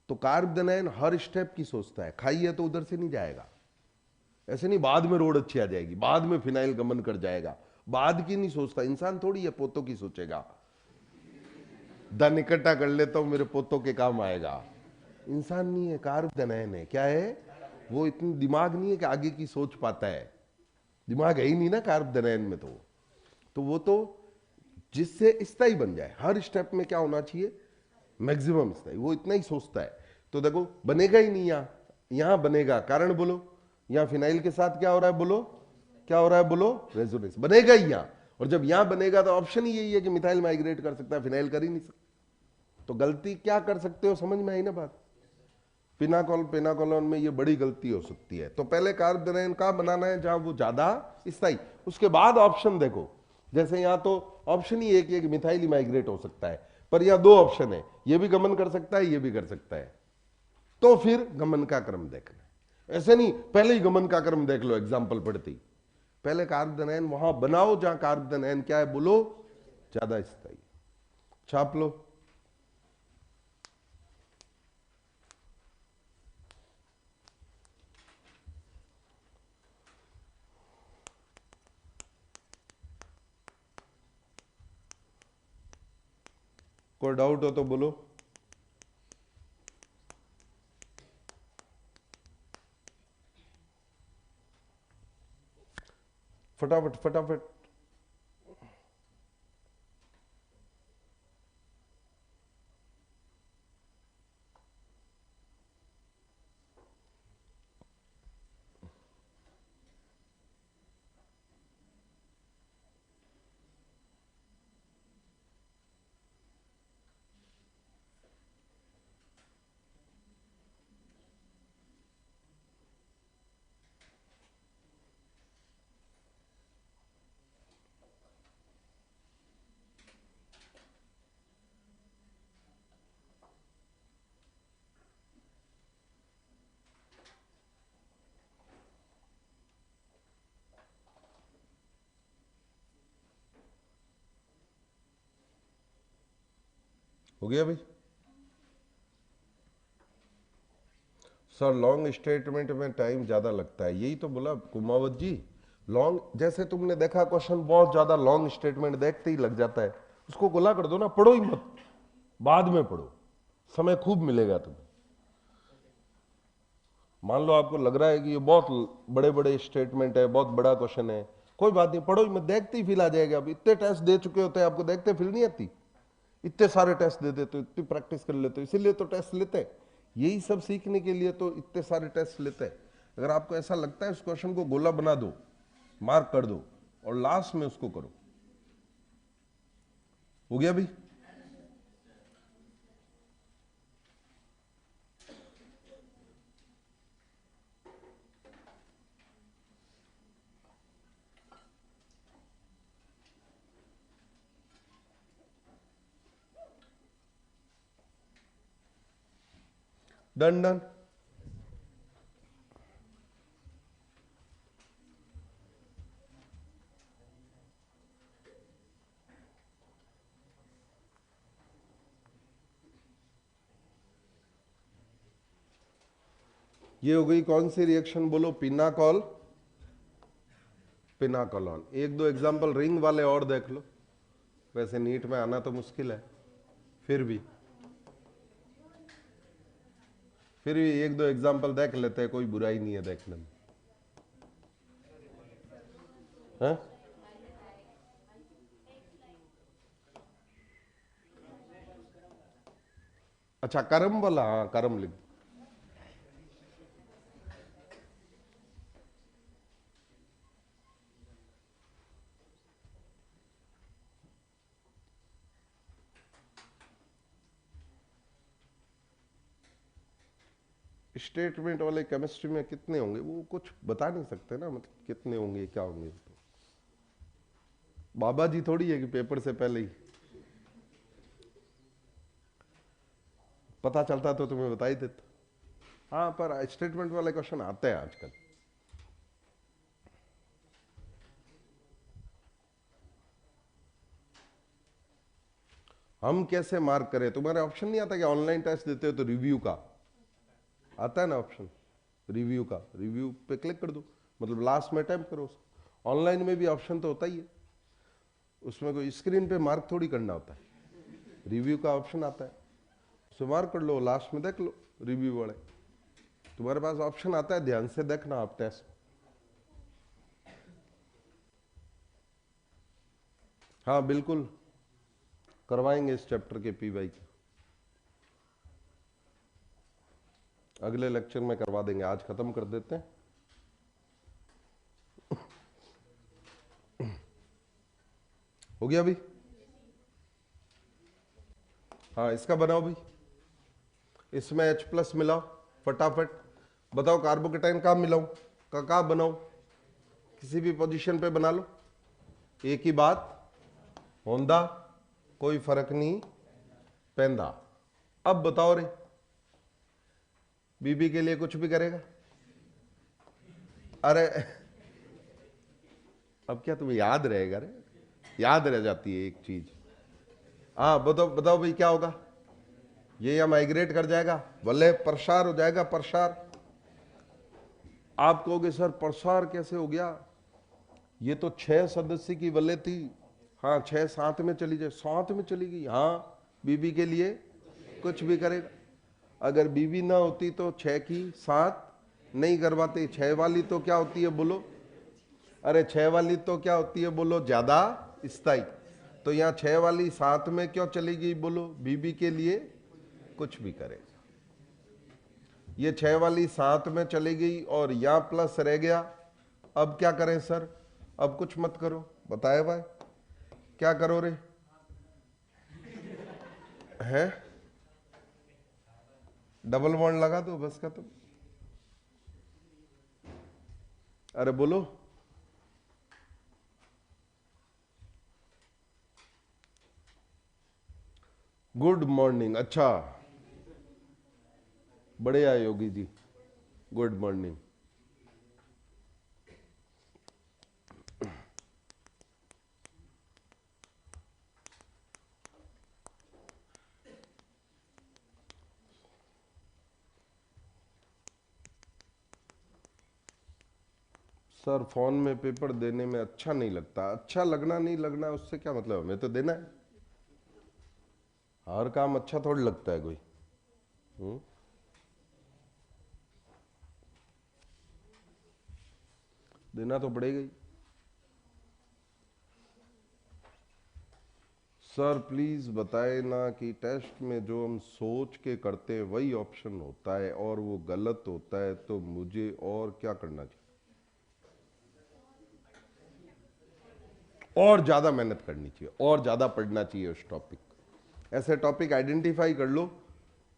तो कार्बोनाइन हर स्टेप की सोचता है, खाई है तो उधर से नहीं जाएगा, ऐसे नहीं बाद में रोड अच्छी आ जाएगी, बाद में फिनाइल गमन कर जाएगा, बाद की नहीं सोचता। इंसान थोड़ी है पोतों की सोचेगा, धन इकट्ठा कर लेता हूं मेरे पोतों के काम आएगा। इंसान नहीं है, कार्बोनाइन है। क्या है वो, इतनी दिमाग नहीं है कि आगे की सोच पाता है, दिमाग है ही नहीं ना कार्बोनाइन में। तो वो तो जिससे स्थायी बन जाए, हर स्टेप में क्या होना चाहिए, मैक्सिमम स्थायी, वो इतना ही सोचता है। तो देखो बनेगा ही नहीं, यहां बनेगा, कारण बोलो, यहां फिनाइल के साथ क्या हो रहा है बोलो, क्या हो रहा है बोलो, रेजोनेंस बनेगा ही यहां। और जब यहां बनेगा तो ऑप्शन ही यही है कि मिथाइल माइग्रेट कर सकता है, फिनाइल कर ही नहीं सकता। तो गलती क्या कर सकते हो, समझ में आई ना बात। पिनाकोलोन में ये बड़ी गलती हो सकती है। तो पहले कार्बोनाइन का बनाना है जहां वो ज्यादा स्थायी, उसके बाद ऑप्शन देखो। जैसे यहां तो ऑप्शन ही एक है कि मिथाइल ही माइग्रेट हो सकता है, पर यहां दो ऑप्शन है, ये भी गमन कर सकता है, ये भी कर सकता है। तो फिर गमन का क्रम देखना है, ऐसे नहीं पहले ही गमन का क्रम देख लो एग्जाम्पल पढ़ती। पहले कार्बोनाइन वहां बनाओ जहां कार्बोनाइन क्या है बोलो, ज्यादा स्थायी। छाप लो। कोई डाउट हो तो बोलो। फटाफट फटाफट। हो गया भाई। सर लॉन्ग स्टेटमेंट में टाइम ज्यादा लगता है, यही तो बोला कुमावत जी। लॉन्ग जैसे तुमने देखा क्वेश्चन बहुत ज्यादा लॉन्ग स्टेटमेंट देखते ही लग जाता है, उसको गोला कर दो ना, पढ़ो ही मत, बाद में पढ़ो, समय खूब मिलेगा तुम्हें। मान लो आपको लग रहा है कि ये बहुत बड़े बड़े स्टेटमेंट है, बहुत बड़ा क्वेश्चन है, कोई बात नहीं, पढ़ो ही मत, देखते ही फील आ जाएगा। अब इतने टेस्ट दे चुके होते हैं, आपको देखते फील नहीं आती? इतने सारे टेस्ट दे देते हो, इतनी प्रैक्टिस कर लेते हो, इसीलिए तो टेस्ट लेते हैं। यही सब सीखने के लिए तो इतने सारे टेस्ट लेते हैं। अगर आपको ऐसा लगता है, उस क्वेश्चन को गोला बना दो, मार्क कर दो और लास्ट में उसको करो। हो गया भाई? Done done. ये हो गई कौन सी रिएक्शन बोलो? पिनाकॉल, पिनाकोलॉन। एक दो एग्जांपल रिंग वाले और देख लो। वैसे नीट में आना तो मुश्किल है, फिर भी एक दो एग्जांपल देख लेते हैं, कोई बुराई नहीं है देखने में। है? अच्छा, कर्म वाला, हाँ कर्म लिख। स्टेटमेंट वाले केमिस्ट्री में कितने होंगे वो कुछ बता नहीं सकते ना, मतलब कितने होंगे क्या होंगे। तो बाबा जी थोड़ी है कि पेपर से पहले ही पता चलता तो तुम्हें बता ही देता। हाँ, पर स्टेटमेंट वाले क्वेश्चन आते हैं आजकल। हम कैसे मार्क करें? तुम्हारे ऑप्शन नहीं आता कि ऑनलाइन टेस्ट देते हो तो रिव्यू का आता है ना ऑप्शन, रिव्यू का। रिव्यू पे क्लिक कर दो, मतलब लास्ट में अटेम्प्ट करो उसको। ऑनलाइन में भी ऑप्शन तो होता ही है, उसमें कोई स्क्रीन पे मार्क थोड़ी करना होता है, रिव्यू का ऑप्शन आता है, उसमें मार्क कर लो, लास्ट में देख लो रिव्यू वाले। तुम्हारे पास ऑप्शन आता है, ध्यान से देखना आप टेस्ट। हाँ बिल्कुल, करवाएंगे इस चैप्टर के पीवाई की, अगले लेक्चर में करवा देंगे, आज खत्म कर देते हैं। हो गया भाई? हाँ, इसका बनाओ भाई, इसमें H+ मिलाओ फटाफट। बताओ कार्बोकेटाइन कहाँ मिलाऊं, कहाँ बनाओ, किसी भी पोजीशन पे बना लो, एक ही बात होंदा, कोई फर्क नहीं पैंदा। अब बताओ रे, बीबी के लिए कुछ भी करेगा? अरे अब क्या तुम्हें याद रहेगा रे? याद रह जाती है एक चीज। हाँ बताओ बताओ भाई, क्या होगा? ये या माइग्रेट कर जाएगा, भले प्रसार हो जाएगा, प्रसार। आप कहोगे सर प्रसार कैसे हो गया? ये तो 6 सदस्य की वल्ले थी। हाँ, 6 साथ में चली जाए, साथ में चली गई। हाँ, बीबी के लिए कुछ भी करेगा। अगर बीबी ना होती तो 6 की 7 नहीं करवाते। 6 वाली तो क्या होती है बोलो? अरे 6 वाली तो क्या होती है बोलो? ज्यादा स्थायी। तो यहाँ 6 वाली 7 में क्यों चली गई बोलो? बीबी के लिए कुछ भी करेगा। ये 6 वाली 7 में चली गई और यहाँ प्लस रह गया। अब क्या करें सर? अब कुछ मत करो, बताए भाई, क्या करो रे? है डबल बॉन्ड लगा दो, बस खत्म। अरे बोलो। Good morning. अच्छा, बढ़िया Yogi ji, good morning. Sir phone में पेपर देने में अच्छा नहीं लगता। अच्छा लगना नहीं लगना उससे क्या मतलब, हमें तो देना है। हर काम अच्छा थोड़ा लगता है कोई। देना तो पड़ेगा ही। सर प्लीज बताए ना कि टेस्ट में जो हम सोच के करते हैं वही ऑप्शन होता है और वो गलत होता है, तो मुझे और क्या करना चाहिए? और ज्यादा मेहनत करनी चाहिए, और ज्यादा पढ़ना चाहिए उस टॉपिक। ऐसे टॉपिक आइडेंटिफाई कर लो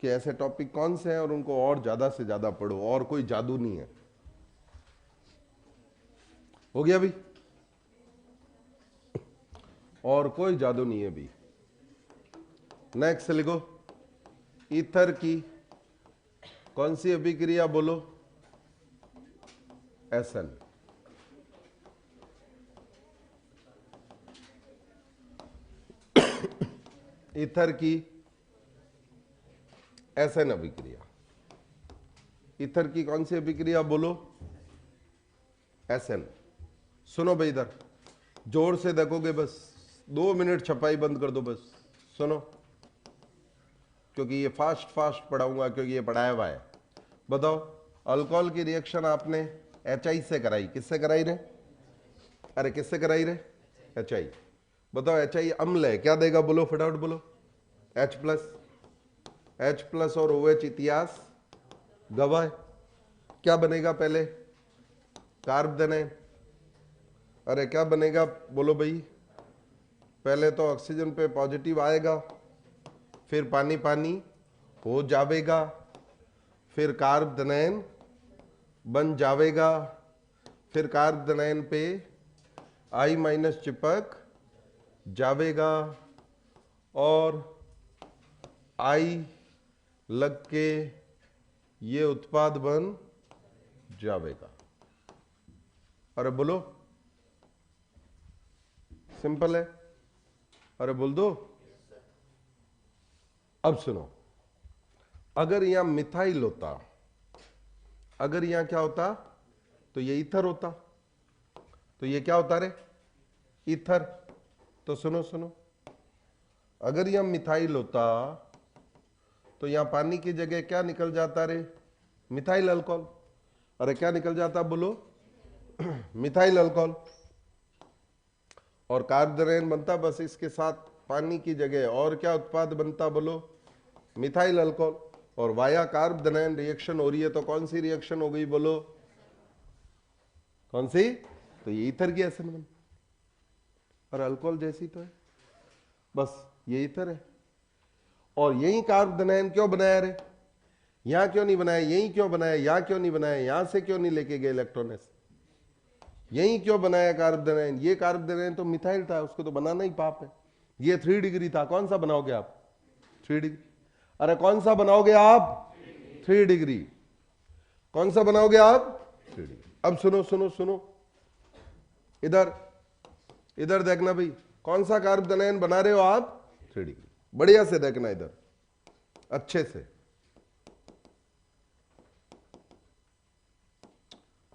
कि ऐसे टॉपिक कौन से हैं और उनको और ज्यादा से ज्यादा पढ़ो, और कोई जादू नहीं है। हो गया भी? और कोई जादू नहीं है भी। नेक्स्ट लिखो, ईथर की कौन सी अभिक्रिया बोलो? एसन। ईथर की एसन अभिक्रिया। ईथर की कौन सी अभिक्रिया बोलो? एसन। सुनो भाई, इधर जोर से देखोगे बस 2 मिनट छपाई बंद कर दो, बस सुनो, क्योंकि ये फास्ट फास्ट पढ़ाऊंगा, क्योंकि ये पढ़ाया हुआ है। बताओ, अल्कोहल की रिएक्शन आपने HI से कराई, किससे कराई रे? अरे किससे कराई रे? HI। बताओ HI अम्ल है, क्या देगा बोलो, फटाफट बोलो। H प्लस और OH इतिहास गवाह। क्या बनेगा पहले? कार्ब देने। अरे क्या बनेगा बोलो भाई? पहले तो ऑक्सीजन पे पॉजिटिव आएगा, फिर पानी पानी हो जावेगा, फिर कार्बोदनायन बन जावेगा, फिर कार्बोदनायन पे I- चिपक जावेगा और I लग के ये उत्पाद बन जावेगा। अरे बोलो, सिंपल है। अरे बोल दो। अब सुनो, अगर यहां मिथाइल होता, अगर यहां क्या होता, तो ये ईथर होता, तो ये क्या होता रे? ईथर। तो सुनो सुनो, अगर यहां मिथाइल होता तो यहां पानी की जगह क्या निकल जाता रे? Methyl alcohol. अरे क्या निकल जाता बोलो? Methyl alcohol. और कार्बोदनायन बनता बस इसके साथ पानी की जगह, और क्या उत्पाद बनता बोलो? Methyl alcohol. और वाया कार्बोदनायन रिएक्शन हो रही है, तो कौन सी रिएक्शन हो गई बोलो? कौन सी? तो ये ईथर की एसन बन। और अल्कोहल जैसी तो है, बस ये ईथर है। और यही कार्बोदनायन क्यों बनाया रे? यहां क्यों नहीं बनाया? यही क्यों बनाया? यहां क्यों नहीं बनाया? यहां से क्यों नहीं लेके गए इलेक्ट्रॉन्स? यही क्यों बनाया कार्बोदनायन? ये कार्बोदनायन तो मिथाइल था, उसको तो बनाना ही पाप है। ये 3 डिग्री था, कौन सा बनाओगे आप? 3 डिग्री। अरे कौन सा बनाओगे आप? 3 डिग्री। कौन सा बनाओगे आप? 3 डिग्री। अब सुनो सुनो सुनो, इधर इधर देखना भाई, कौन सा कार्बोदनायन बना रहे हो आप? 3 डिग्री। बढ़िया से देखना इधर, अच्छे से।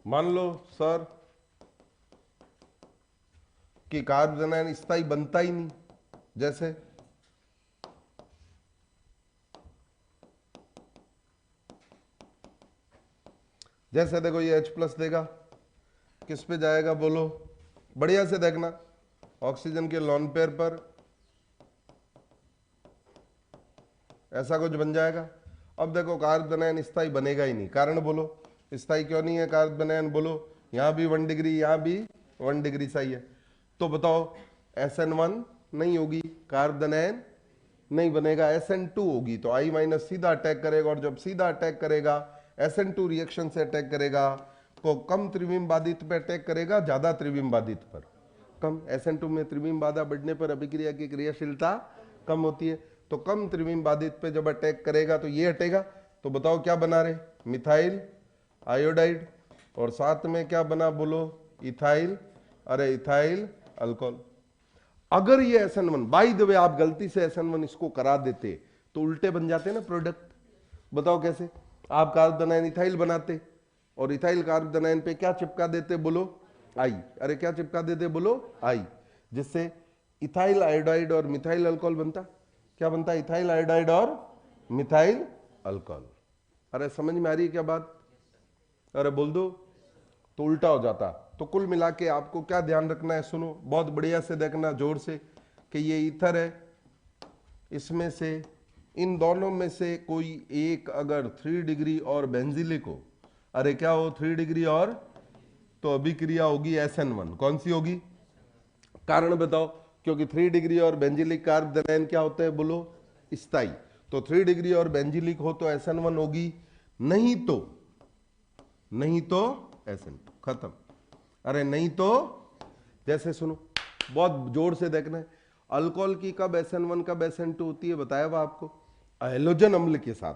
मान लो सर कि कार्बोदनायन स्थायी बनता ही नहीं, जैसे जैसे देखो ये H प्लस देगा, किस पे जाएगा बोलो? बढ़िया से देखना, ऑक्सीजन के लॉन पेयर पर ऐसा कुछ बन जाएगा। अब देखो कार्बोदनायन स्थायी बनेगा ही नहीं, कारण बोलो? स्थायी क्यों नहीं है कार्बोदनायन बोलो? यहां भी 1 डिग्री, यहां भी 1 डिग्री सही है, तो बताओ SN1 नहीं होगी, कार्बोदनायन नहीं बनेगा, SN2 होगी। तो I- सीधा अटैक करेगा, और जब सीधा अटैक करेगा SN2 रिएक्शन से अटैक करेगा, तो कम त्रिविम बाधित पे अटैक करेगा, ज्यादा त्रिविम बाधित पर कम। SN2 में त्रिविम बाधा बढ़ने पर अभिक्रिया की क्रियाशीलता कम होती है, तो कम त्रिविम बाधित पे जब अटैक करेगा तो ये हटेगा। तो बताओ क्या बना रहे? मिथाइल आयोडाइड, और साथ में क्या बना बोलो? इथाइल। अरे इथाइल अल्कोहल। अगर ये SN1, बाय द वे आप गलती से SN1 इसको करा देते तो उल्टे बन जाते ना प्रोडक्ट। बताओ कैसे? आप कार्बोदनायन इथाइल बनाते, और इथाइल कार्बोदनायन पे क्या चिपका देते बोलो? I। अरे क्या चिपका देते बोलो? I, जिससे इथाइल आयोडाइड और मिथाइल अल्कोहल बनता। क्या बनता? इथाइल आयोडाइड और मिथाइल अल्कोहल। अरे समझ में आ रही है क्या बात? अरे बोल दो, तो उल्टा हो जाता। तो कुल मिला के आपको क्या ध्यान रखना है, सुनो बहुत बढ़िया से देखना जोर से, कि ये ईथर है, इसमें से इन दोनों में से कोई एक अगर 3 डिग्री और बेंजीलिक हो, अरे क्या हो 3 डिग्री और, तो अभिक्रिया होगी SN1। कौन सी होगी, कारण बताओ, क्योंकि 3 डिग्री और बेंजीलिक कार्बोनाइन क्या होता है बोलो, स्थायी। तो 3 डिग्री और बेंजीलिक हो तो SN1 होगी, नहीं तो SN2, खत्म। अरे नहीं तो, जैसे सुनो बहुत जोर से देखना है, अल्कोहल की कब SN1 कब SN2 होती है बताया हुआ आपको, हैलोजन अम्ल के साथ,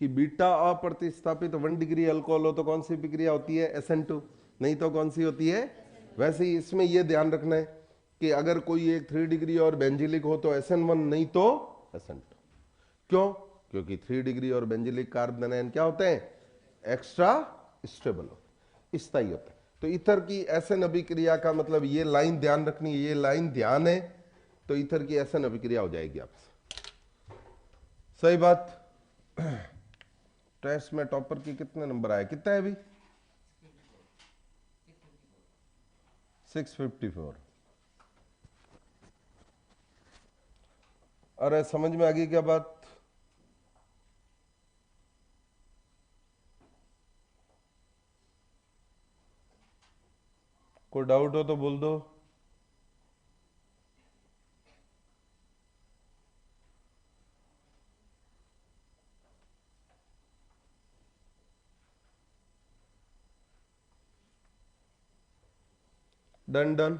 कि बीटा अप्रतिस्थापित 1 डिग्री अल्कोहल हो तो कौन सी प्रक्रिया होती है, SN2, नहीं तो कौन सी होती है। वैसे ही इसमें यह ध्यान रखना है कि अगर कोई एक 3 डिग्री और बेंजीलिक हो तो SN1, नहीं तो SN2। क्यों, क्योंकि 3 डिग्री और बेंजीलिक कार्बोनाइन क्या होते हैं, एक्स्ट्रा स्टेबल होते, स्थायी होते हैं। तो ईथर की SN अभिक्रिया का मतलब ये लाइन ध्यान रखनी है, ये लाइन ध्यान है, तो ईथर की SN अभिक्रिया हो जाएगी आपसे। सही बात। टेस्ट में टॉपर की कितने नंबर आए, कितना है अभी, 654। अरे समझ में आ गई क्या बात, कोई डाउट हो तो बोल दो। Done done.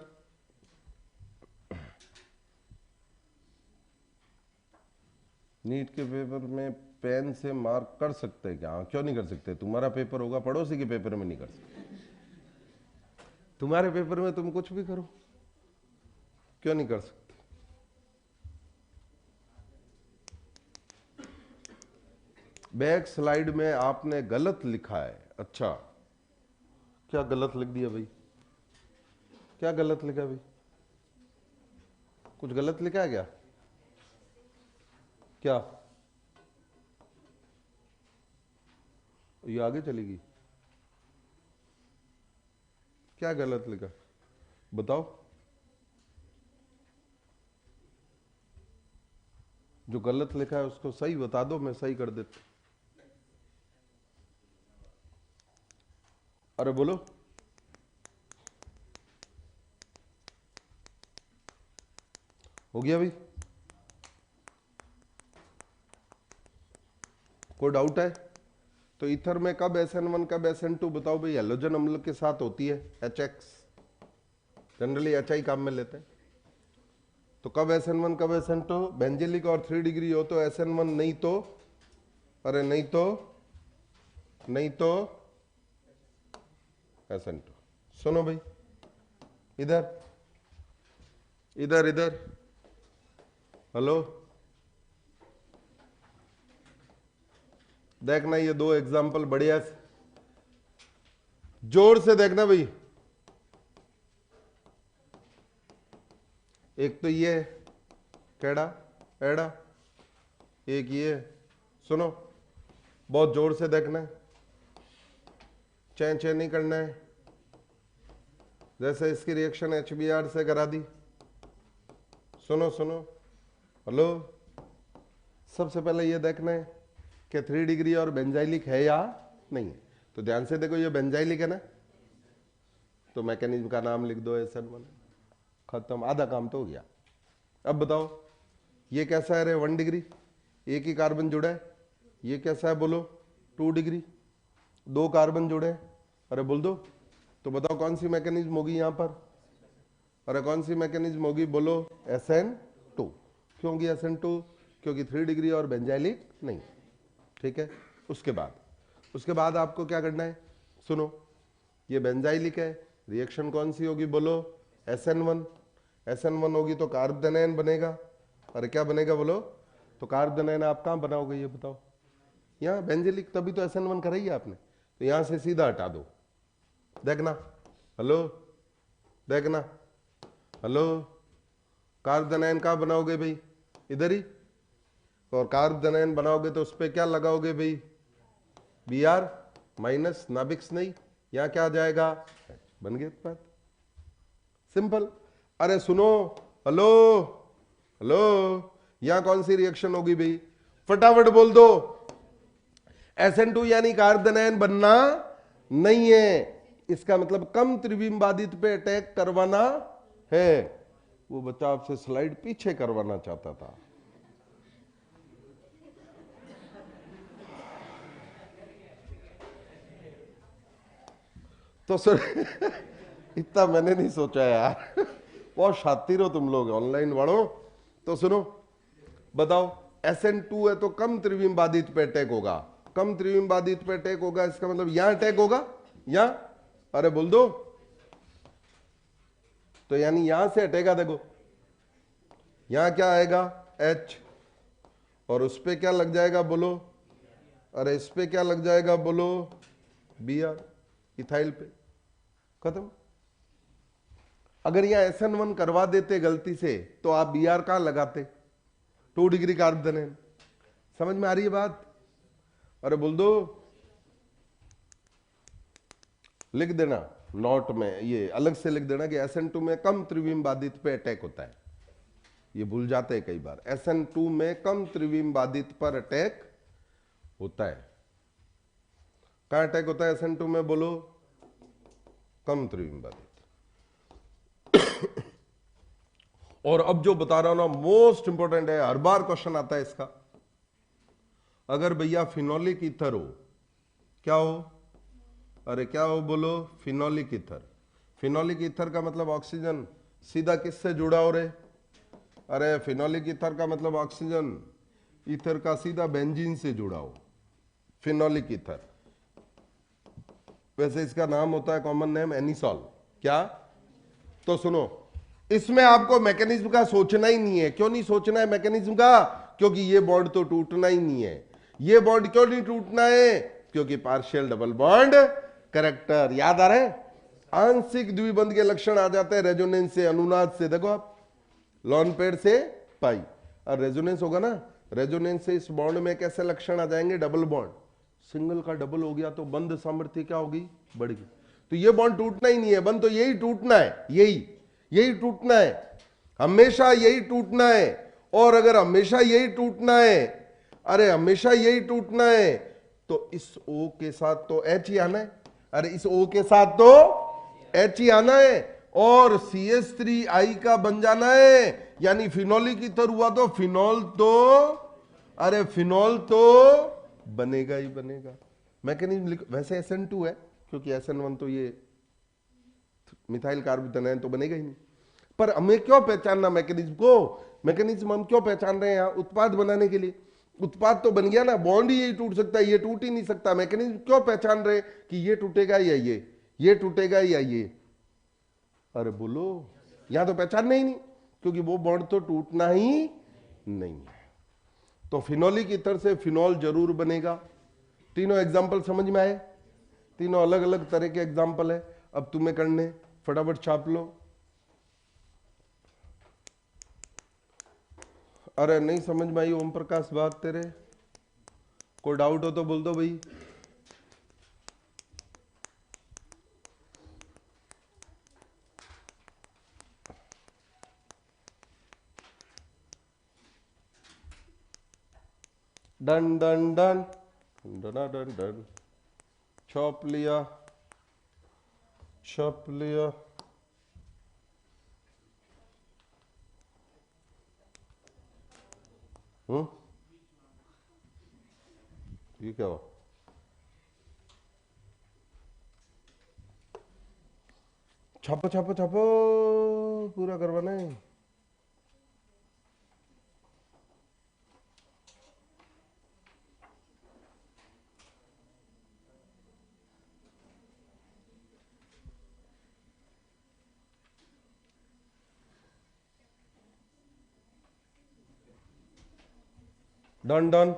नीट के पेपर में पेन से मार्क कर सकते हैं क्या, क्यों नहीं कर सकते, तुम्हारा पेपर होगा, पड़ोसी के पेपर में नहीं कर सकते, तुम्हारे पेपर में तुम कुछ भी करो, क्यों नहीं कर सकते। बैक स्लाइड में आपने गलत लिखा है, अच्छा क्या गलत लिख दिया भाई, क्या गलत लिखा भाई, कुछ गलत लिखा है क्या, क्या ये आगे चलेगी, क्या गलत लिखा बताओ, जो गलत लिखा है उसको सही बता दो, मैं सही कर देता। अरे बोलो, हो गया भाई, कोई डाउट है। तो ईथर में कब SN1 कब SN2 बताओ भाई, हैलोजन अम्ल के साथ होती है HX, जनरली HI काम में लेते हैं। तो कब SN1 कब SN2, बेंजीलिक और 3 डिग्री हो तो SN1, नहीं तो, अरे नहीं तो SN2। सुनो भाई, इधर इधर इधर, हेलो, देखना ये दो एग्जाम्पल बढ़िया से, जोर से देखना भाई। एक तो ये केड़ा एड़ा, एक ये, सुनो बहुत जोर से देखना है, चैन चैन नहीं करना है, जैसे इसकी रिएक्शन HBr से करा दी। सुनो सुनो, हेलो, सबसे पहले ये देखना है कि 3 डिग्री और बेंजाइलिक है या नहीं है। तो ध्यान से देखो, ये बेंजाइलिक है ना, तो मैकेनिज्म का नाम लिख दो SN1, खत्म, आधा काम तो हो गया। अब बताओ ये कैसा है रे, 1 डिग्री, एक ही कार्बन जुड़ा है, ये कैसा है बोलो, 2 डिग्री, 2 कार्बन जुड़े हैं, अरे बोल दो, तो बताओ कौन सी मैकेनिज्म होगी यहां पर, अरे कौन सी मैकेनिज्म होगी बोलो, SN2। क्यों होगी SN2, क्योंकि 3 डिग्री और बेंजाइलिक नहीं, ठीक है। उसके बाद आपको क्या करना है, सुनो ये बेंजाइलिक है, रिएक्शन कौन सी होगी बोलो, SN1। SN1 होगी तो कार्बोनाइन बनेगा, अरे क्या बनेगा बोलो, तो कार्बोनाइन आप कहां बनाओगे ये बताओ, यहाँ बेंजाइलिक, तभी तो SN1 करा ही आपने, तो यहां से सीधा हटा दो, देखना, हेलो देखना, हेलो, कार्बोनाइन कहां बनाओगे भाई, इधर ही, और कार्बोनाइन बनाओगे तो उस पर क्या लगाओगे भाई, Br माइनस, नाभिक्स नहीं, यहां क्या आ जाएगा, बन गया उत्पाद, सिंपल। अरे सुनो, हेलो हेलो, यहां कौन सी रिएक्शन होगी भाई, फटाफट बोल दो। SN2 यानी कार्बोनाइन बनना नहीं है, इसका मतलब कम त्रिविम बाधित पे अटैक करवाना है। वो बच्चा आपसे स्लाइड पीछे करवाना चाहता था। तो सर इतना मैंने नहीं सोचा यार, बहुत शातिर हो तुम लोग ऑनलाइन वालों। तो सुनो, बताओ, SN2 है तो कम त्रिविम बाधित पे अटैक होगा, कम त्रिविम बाधित पे अटैक होगा, इसका मतलब यहां अटैक होगा, यहां, अरे बोल दो, तो यानी यहां से हटेगा, देखो यहां क्या आएगा H, और उस पे क्या लग जाएगा बोलो, अरे इस पे क्या लग जाएगा बोलो, Br, इथाइल पे, खत्म। अगर यहां SN1 करवा देते गलती से तो आप Br कहां लगाते, 2 डिग्री कार्बोनाइन। समझ में आ रही है बात, अरे बोल दो, लिख देना नोट में, ये अलग से लिख देना कि SN2 में कम त्रिविम बाधित पे अटैक होता है, ये भूल जाते हैं कई बार। SN2 में कम त्रिविम बाधित पर अटैक होता है। कहां अटैक होता है SN2 में बोलो, कम त्रिविम बाधित। और अब जो बता रहा हूं ना, मोस्ट इंपॉर्टेंट है, हर बार क्वेश्चन आता है इसका। अगर भैया फिनोलिक ईथर हो, क्या हो, अरे क्या हो बोलो, फिनोलिक ईथर। फिनोलिक ईथर का मतलब ऑक्सीजन सीधा किससे जुड़ा हो रे, अरे फिनोलिक ईथर का मतलब ऑक्सीजन ईथर का सीधा बेंजीन से जुड़ा हो, फिनोलिक ईथर। वैसे इसका नाम होता है कॉमन नेम एनिसॉल। क्या, तो सुनो, इसमें आपको मैकेनिज्म का सोचना ही नहीं है। क्यों नहीं सोचना है मैकेनिज्म का, क्योंकि ये बॉन्ड तो टूटना ही नहीं है। ये बॉन्ड क्यों नहीं टूटना है, क्योंकि पार्शियल डबल बॉन्ड करेक्टर, याद आ रहे हैं, आंशिक द्विबंध के लक्षण आ जाते हैं रेजोनेंस से, अनुनाद से, देखो आप, लॉन पेड़ से पाई, और रेजोनेंस होगा ना, रेजोनेंस से इस बॉन्ड में कैसे लक्षण आ जाएंगे, डबल बॉन्ड, सिंगल का डबल हो गया तो बंध सामर्थ्य क्या होगी, बढ़ेगी। तो ये बॉन्ड टूटना ही नहीं है, बंध तो यही टूटना है, यही टूटना है, हमेशा यही टूटना है। और अगर हमेशा यही टूटना है, अरे हमेशा यही टूटना है, तो इस O के साथ तो H ही आना है, अरे इस O के साथ तो H ही आना है, और CH3I का बन जाना है, यानी फिनोलिक ईथर हुआ तो फिनोल तो, अरे फिनोल तो बनेगा ही बनेगा। मैकेनिज्म वैसे SN2 है, क्योंकि SN1 तो ये मिथाइल कार्बोनाइन तो बनेगा ही नहीं। पर हमें क्यों पहचानना मैकेनिज्म को, मैकेनिज्म हम क्यों पहचान रहे हैं यहां, उत्पाद बनाने के लिए। उत्पाद तो बन गया ना, बॉन्ड ही यही टूट सकता है, ये टूट ही नहीं सकता। मैकेनिज्म क्यों पहचान रहे कि ये टूटेगा या ये टूटेगा या ये, अरे बोलो, यहां तो पहचानना ही नहीं, क्योंकि वो बॉन्ड तो टूटना ही नहीं है। तो फिनोलिक ईथर से फिनोल जरूर बनेगा। तीनों एग्जाम्पल समझ में आए, तीनों अलग अलग तरह के एग्जाम्पल है। अब तुम्हें करने, फटाफट छाप लो। अरे नहीं समझ में आई ओम प्रकाश बात तेरे, कोई डाउट हो तो बोल दो भाई। Done done done done done done, छाप लिया छाप लिया। ये क्या हुआ, छापो छापो छापो, पूरा करवाना है। डन डन,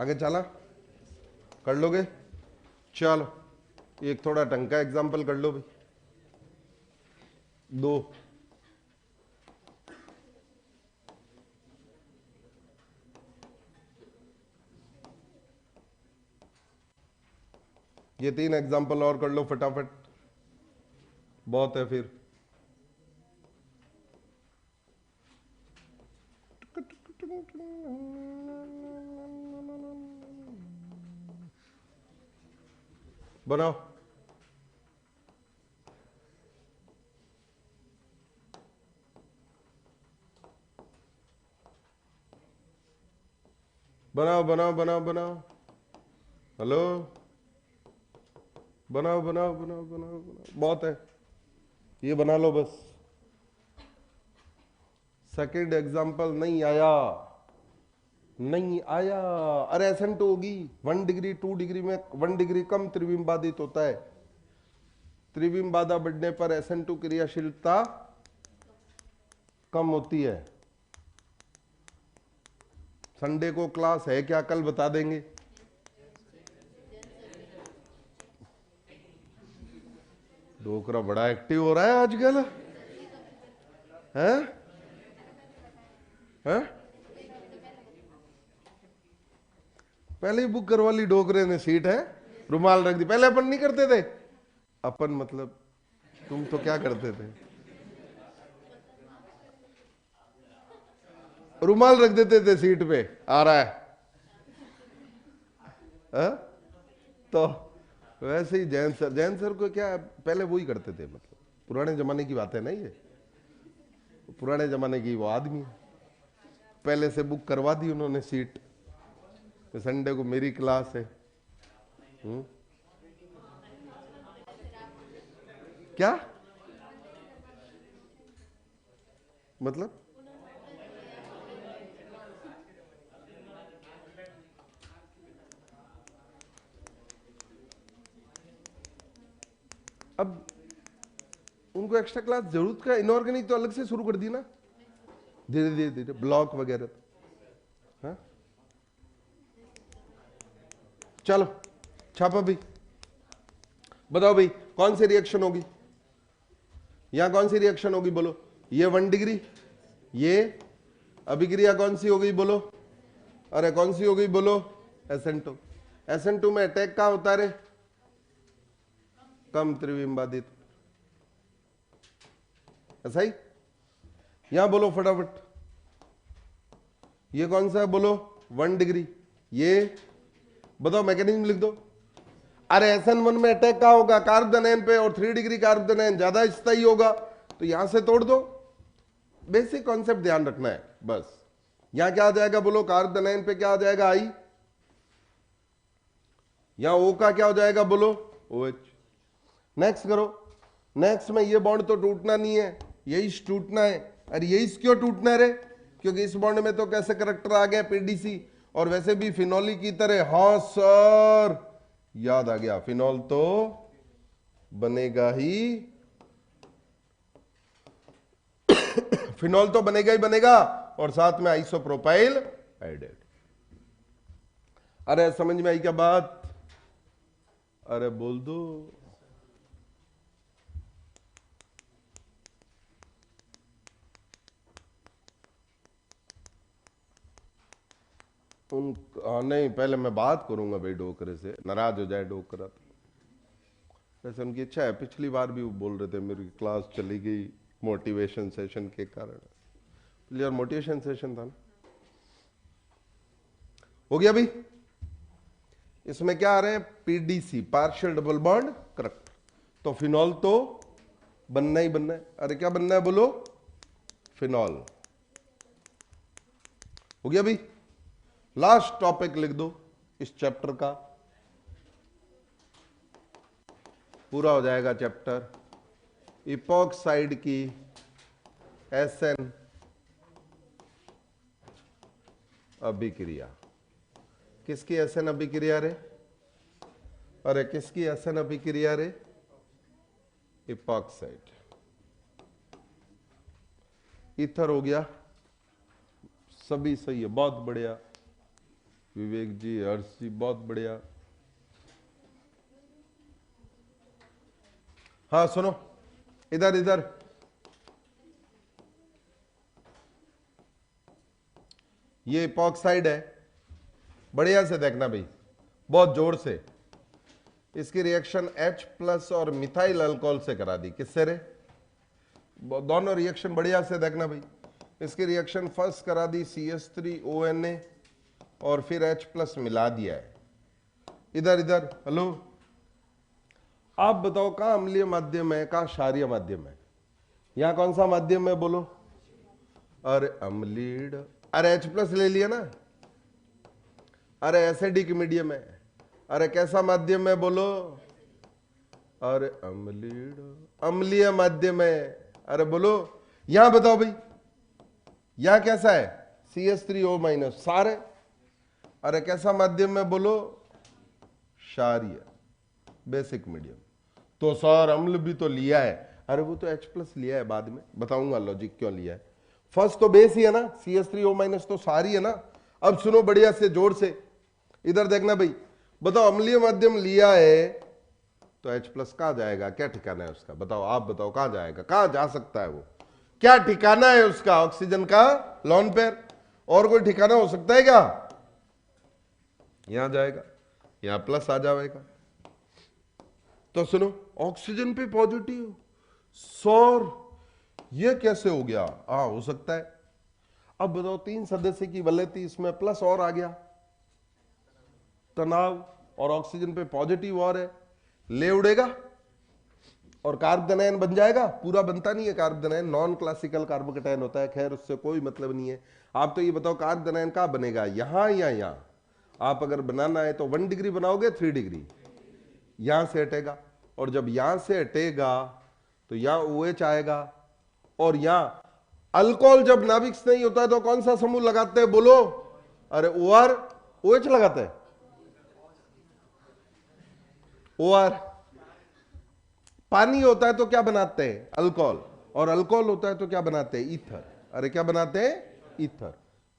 आगे चला, कर लोगे? चलो एक थोड़ा ढंग का एग्जाम्पल कर लो भाई। 2 ये 3 एग्जाम्पल और कर लो फटाफट, बहुत है फिर। बनाओ। बनाओ बनाओ बनाओ बनाओ, हेलो, बनाओ बनाओ बनाओ बनाओ बनाओ, बहुत है, ये बना लो बस। सेकंड एग्जाम्पल नहीं आया, नहीं आया। अरे एसेंट होगी 1 डिग्री 2 डिग्री में 1 डिग्री कम त्रिविम बाधित होता है। त्रिविम बाधा बढ़ने पर SN2 क्रियाशीलता कम होती है। संडे को क्लास है क्या? कल बता देंगे। डोकरा बड़ा एक्टिव हो रहा है आजकल, हैं? हैं? पहले ही बुक करवा ली डोकरे ने सीट, है रुमाल रख दी। पहले अपन नहीं करते थे, अपन मतलब तुम तो क्या करते थे, रुमाल रख देते थे सीट पे, आ रहा है? तो वैसे ही जैन सर को क्या पहले वो ही करते थे, मतलब पुराने जमाने की बात है ना, ये पुराने जमाने की वो आदमी पहले से बुक करवा दी उन्होंने सीट, तो संडे को मेरी क्लास है। क्या मतलब? अब उनको एक्स्ट्रा क्लास जरूरत का, इनऑर्गेनिक तो अलग से शुरू कर दी ना, धीरे धीरे धीरे ब्लॉक वगैरह तो, हाँ? चलो छापा भाई, बताओ भाई कौन सी रिएक्शन होगी, यहां कौन सी रिएक्शन होगी बोलो? ये 1 डिग्री, ये अभिक्रिया कौन सी हो गई बोलो? अरे कौन सी हो गई बोलो? SN2। SN2 में अटैक क्या होता रे? कम त्रिविम बाधित, ऐसा ही। यहां बोलो फटाफट, ये कौन सा है बोलो? 1 डिग्री, ये बताओ मैकेनिज्म लिख दो। अरे SN1 में अटैक क्या होगा? कार्बोदनायन पे, और 3 डिग्री कार्बोदनायन ज्यादा स्थायी होगा, तो यहां से तोड़ दो। बेसिक कॉन्सेप्ट ध्यान रखना है बस। यहां क्या आ जाएगा बोलो? कार्बोदनायन पे क्या आ जाएगा? आई। यहां O का क्या हो जाएगा बोलो? OH। नेक्स्ट करो। नेक्स्ट में ये बॉन्ड तो टूटना नहीं है, यही टूटना है। अरे यही क्यों टूटना है रे? क्योंकि इस बॉन्ड में तो कैसे करेक्टर आ गया? PDC, और वैसे भी फिनोली की तरह। हाँ सर, याद आ गया, फिनॉल तो बनेगा ही, फिनॉल तो बनेगा ही बनेगा, और साथ में आइसोप्रोपाइल एडेड। अरे समझ में आई क्या बात? अरे बोल दो। नहीं, पहले मैं बात करूंगा भाई डोकरे से, नाराज हो जाए डोकरा तो। वैसे उनकी इच्छा है, पिछली बार भी वो बोल रहे थे मेरी क्लास चली गई मोटिवेशन सेशन के कारण। क्लियर? मोटिवेशन सेशन था ना, हो गया भाई। इसमें क्या आ रहे हैं? PDC, partial double bond correct. तो फिनॉल तो बनना ही बनना है। अरे क्या बनना है बोलो? फिनॉल। हो गया भाई। लास्ट टॉपिक लिख दो इस चैप्टर का, पूरा हो जाएगा चैप्टर। इपॉक्साइड की SN अभिक्रिया। किसकी SN अभिक्रिया रे? अरे किसकी SN अभिक्रिया रे? इपॉक्साइड। ईथर हो गया, सभी सही है, बहुत बढ़िया, विवेक जी, हर्ष जी, बहुत बढ़िया। हाँ सुनो, इधर इधर, ये इपॉक्साइड है, बढ़िया से देखना भाई, बहुत जोर से। इसकी रिएक्शन H प्लस और मिथाइल अल्कोहल से करा दी। किससे रे? दोनों रिएक्शन बढ़िया से देखना भाई। इसकी रिएक्शन फर्स्ट करा दी CH3ONA और फिर H प्लस मिला दिया है। इधर इधर, हेलो, आप बताओ कहां अम्लीय माध्यम है, कहां क्षारीय माध्यम है? यहां कौन सा माध्यम है बोलो? अरे अम्लीड, अरे H प्लस ले लिया ना। अरे एसिडिक मीडियम है। अरे कैसा माध्यम है बोलो? अरे अम्लीड, अम्लीय माध्यम है। अरे बोलो, यहां बताओ भाई, यहां कैसा है? CH3O माइनस, सारे। अरे कैसा माध्यम है बोलो? क्षारीय, बेसिक मीडियम। तो सर अम्ल भी तो लिया है। अरे वो तो H प्लस लिया है, बाद में बताऊंगा लॉजिक क्यों लिया है। फर्स्ट तो बेस ही है ना, CH3O माइनस तो सारी है ना। अब सुनो बढ़िया से, जोर से, इधर देखना भाई। बताओ अम्लीय माध्यम लिया है तो H प्लस कहां जाएगा? क्या ठिकाना है उसका? बताओ, आप बताओ कहां जाएगा, कहां जा सकता है वो? क्या ठिकाना है उसका? ऑक्सीजन का लॉन पेयर। और कोई ठिकाना हो सकता है क्या? यहां जाएगा, यहां प्लस आ जाएगा। तो सुनो, ऑक्सीजन पे पॉजिटिव, सौर, ये कैसे हो गया? हाँ हो सकता है। अब बताओ, 3 सदस्य की वलयती, इसमें प्लस और आ गया, तनाव, और ऑक्सीजन पे पॉजिटिव और है, ले उड़ेगा और कार्बोकैटायन बन जाएगा। पूरा बनता नहीं है कार्बोकैटायन, नॉन क्लासिकल कार्बोकैटायन होता है, खैर उससे कोई मतलब नहीं है। आप तो ये बताओ कार्बोकैटायन कहां बनेगा, यहां या यहां? आप अगर बनाना है तो 1 डिग्री बनाओगे, 3 डिग्री, यहां से हटेगा, और जब यहां से हटेगा तो यहां OH आएगा, और यहां अल्कोहल जब नाभिक नहीं होता है तो कौन सा समूह लगाते हैं बोलो? अरे OR, OH लगाते हैं, OR। पानी होता है तो क्या बनाते हैं? अल्कोहल। और अल्कोहल होता है तो क्या बनाते हैं? ईथर। अरे क्या बनाते हैं? ईथर।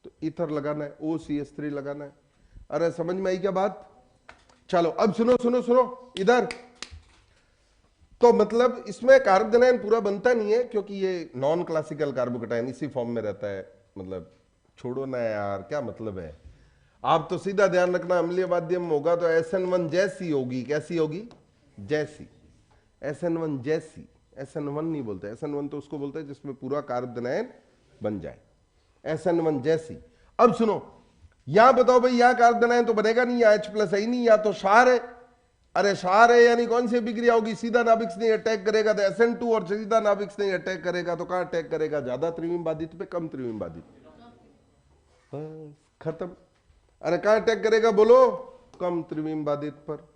तो ईथर लगाना है, OCH3 लगाना है। अरे समझ में आई क्या बात? चलो अब सुनो सुनो सुनो, इधर। तो मतलब इसमें कार्बोकैटायन पूरा बनता नहीं है, क्योंकि ये नॉन क्लासिकल कार्बोकैटायन इसी फॉर्म में रहता है। मतलब छोड़ो ना यार, क्या मतलब है? आप तो सीधा ध्यान रखना, अम्लीय माध्यम होगा तो SN1 जैसी होगी। कैसी होगी? जैसी। SN1 जैसी, SN1 नहीं बोलते, SN1 तो उसको बोलते हैं जिसमें पूरा कार्बोकैटायन बन जाए, SN1 जैसी। अब सुनो, यहां बताओ भाई, यहां कार्बोकैटायन तो बनेगा नहीं, या H प्लस है ही नहीं, या तो क्षार है। अरे क्षार है, यानी कौन सी अभिक्रिया होगी? सीधा नाभिक नहीं अटैक करेगा तो SN2, और सीधा नाभिक नहीं अटैक करेगा तो कहां अटैक करेगा? ज्यादा त्रिविम बाधित पे, कम त्रिविम बाधित पे, खत्म। अरे कहां अटैक करेगा बोलो? कम त्रिविम बाधित पर,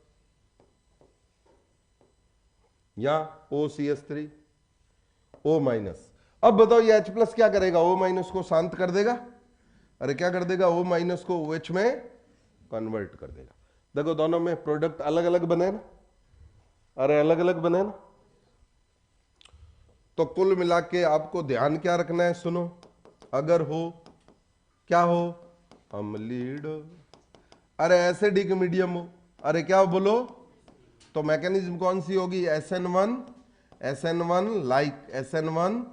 या OCH3 O माइनस। अब बताओ ये H प्लस क्या करेगा? O माइनस को शांत कर देगा। अरे क्या कर देगा? O माइनस को OH में कन्वर्ट कर देगा। देखो दोनों में प्रोडक्ट अलग अलग बने ना, अरे अलग अलग बने ना। तो कुल मिला के आपको ध्यान क्या रखना है? सुनो, अगर हो, क्या हो? अम्लीड। अरे एसिडिक मीडियम हो, अरे क्या हो बोलो? तो मैकेनिज्म कौन सी होगी? SN1 लाइक, SN1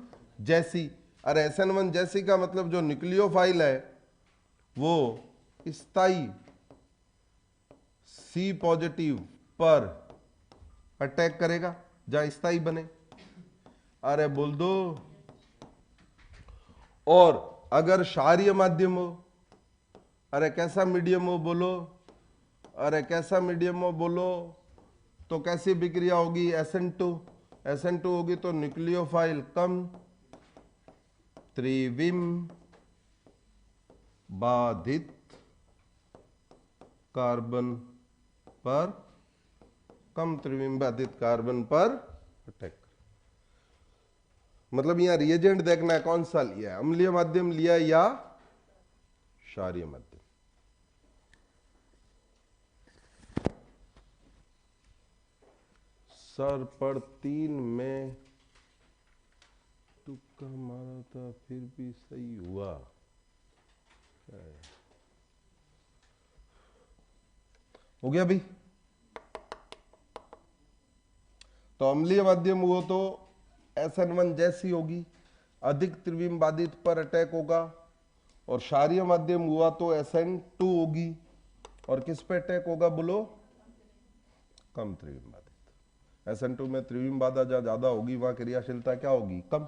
जैसी। अरे SN1 जैसी का मतलब जो न्यूक्लियोफाइल है वो स्थाई C पॉजिटिव पर अटैक करेगा, जहां स्थाई बने। अरे बोल दो। और अगर क्षारीय माध्यम हो, अरे कैसा मीडियम हो बोलो? अरे कैसा मीडियम हो बोलो? तो कैसी विक्रिया होगी? SN2 होगी तो न्यूक्लियोफाइल कम, त्रिविम बाधित कार्बन पर, कम त्रिविम बाधित कार्बन पर अटैक। मतलब यहां रिएजेंट देखना है कौन सा लिया है, अम्लीय माध्यम लिया है या क्षारीय माध्यम। सर पर 3 में तुक्का मारा था फिर भी सही हुआ। हो गया भाई। तो अम्लीय माध्यम हुआ तो SN1 जैसी होगी, अधिक त्रिविम बाधित पर अटैक होगा, और क्षारीय माध्यम हुआ तो SN2 होगी, और किस पे अटैक होगा बोलो, कम त्रिविम बाधित। SN2 में त्रिविम बाधा जहां ज्यादा होगी वहां क्रियाशीलता क्या होगी, कम।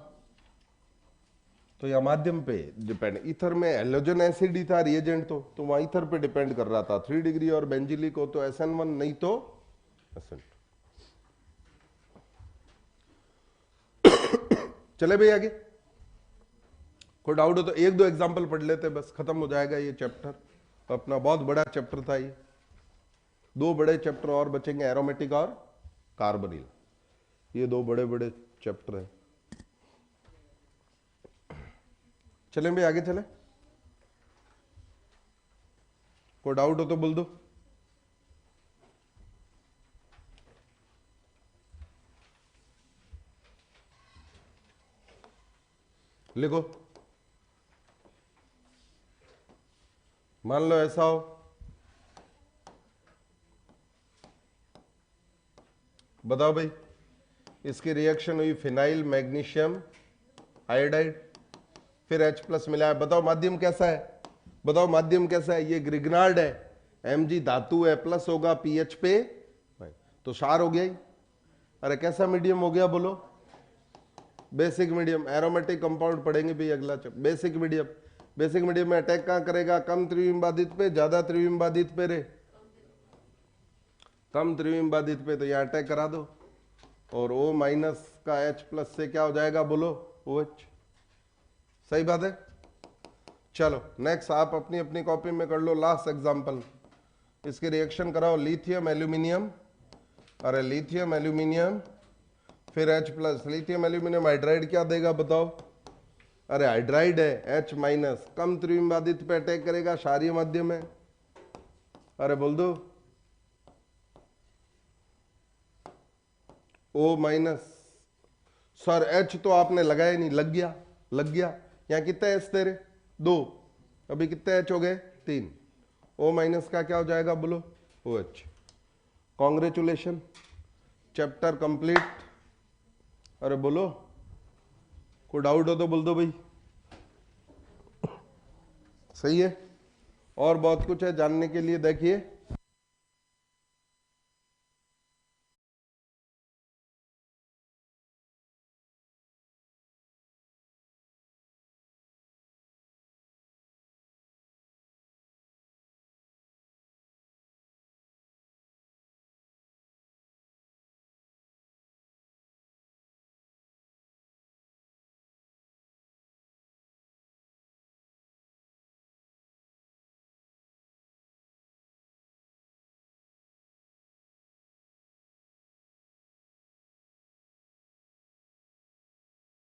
तो यह माध्यम पे डिपेंड। ईथर में हेलोजन एसिड ही था रिएजेंट, तो वहां ईथर पे डिपेंड कर रहा था। 3 डिग्री और बेंजिलिक हो तो SN1 नहीं तो SN2। चले भाई आगे, कोई डाउट हो तो एक दो एग्जांपल पढ़ लेते, बस खत्म हो जाएगा ये चैप्टर। अपना बहुत बड़ा चैप्टर था ये, 2 बड़े चैप्टर और बचेंगे, एरोमेटिक और कार्बोनिल। ये 2 बड़े बड़े चैप्टर हैं। चलें भाई आगे चले, कोई डाउट हो तो बोल दो। लिखो, मान लो ऐसा हो, बताओ भाई, इसकी रिएक्शन हुई फिनाइल मैग्नीशियम आयोडाइड, फिर H+ मिला है। बताओ माध्यम कैसा है, बताओ माध्यम कैसा है, ये ग्रिग्नार्ड है, Mg धातु है, प्लस होगा pH पे, तो क्षार हो गया ही। अरे कैसा मीडियम हो गया बोलो, बेसिक मीडियम। एरोमेटिक कंपाउंड पढ़ेंगे भी अगला chapter. Basic medium, basic medium में अटैक कहां करेगा, कम त्रिविम बाधित पे, ज्यादा त्रिविम बाधित पे रे, कम त्रिविम बाधित पे, तो यहां अटैक करा दो, और O- का H+ से क्या हो जाएगा बोलो, OH। सही बात है। चलो नेक्स्ट, आप अपनी अपनी कॉपी में कर लो लास्ट एग्जांपल। इसकी रिएक्शन कराओ, लिथियम एल्यूमिनियम, अरे लिथियम एल्यूमिनियम फिर H+, लिथियम एल्यूमिनियम हाइड्राइड क्या देगा बताओ, अरे हाइड्राइड है, H-, कम त्रिविम बाधित पे अटैक करेगा, क्षारीय माध्यम है, अरे बोल दो, O-। सर H तो आपने लगाया नहीं, लग गया, लग गया। यहां कितने H तेरे, 2, अभी कितने H हो गए, 3। O- का क्या हो जाएगा बोलो, OH। Congratulation, chapter complete. अरे बोलो, कोई डाउट हो तो बोल दो भाई। सही है, और बहुत कुछ है जानने के लिए, देखिए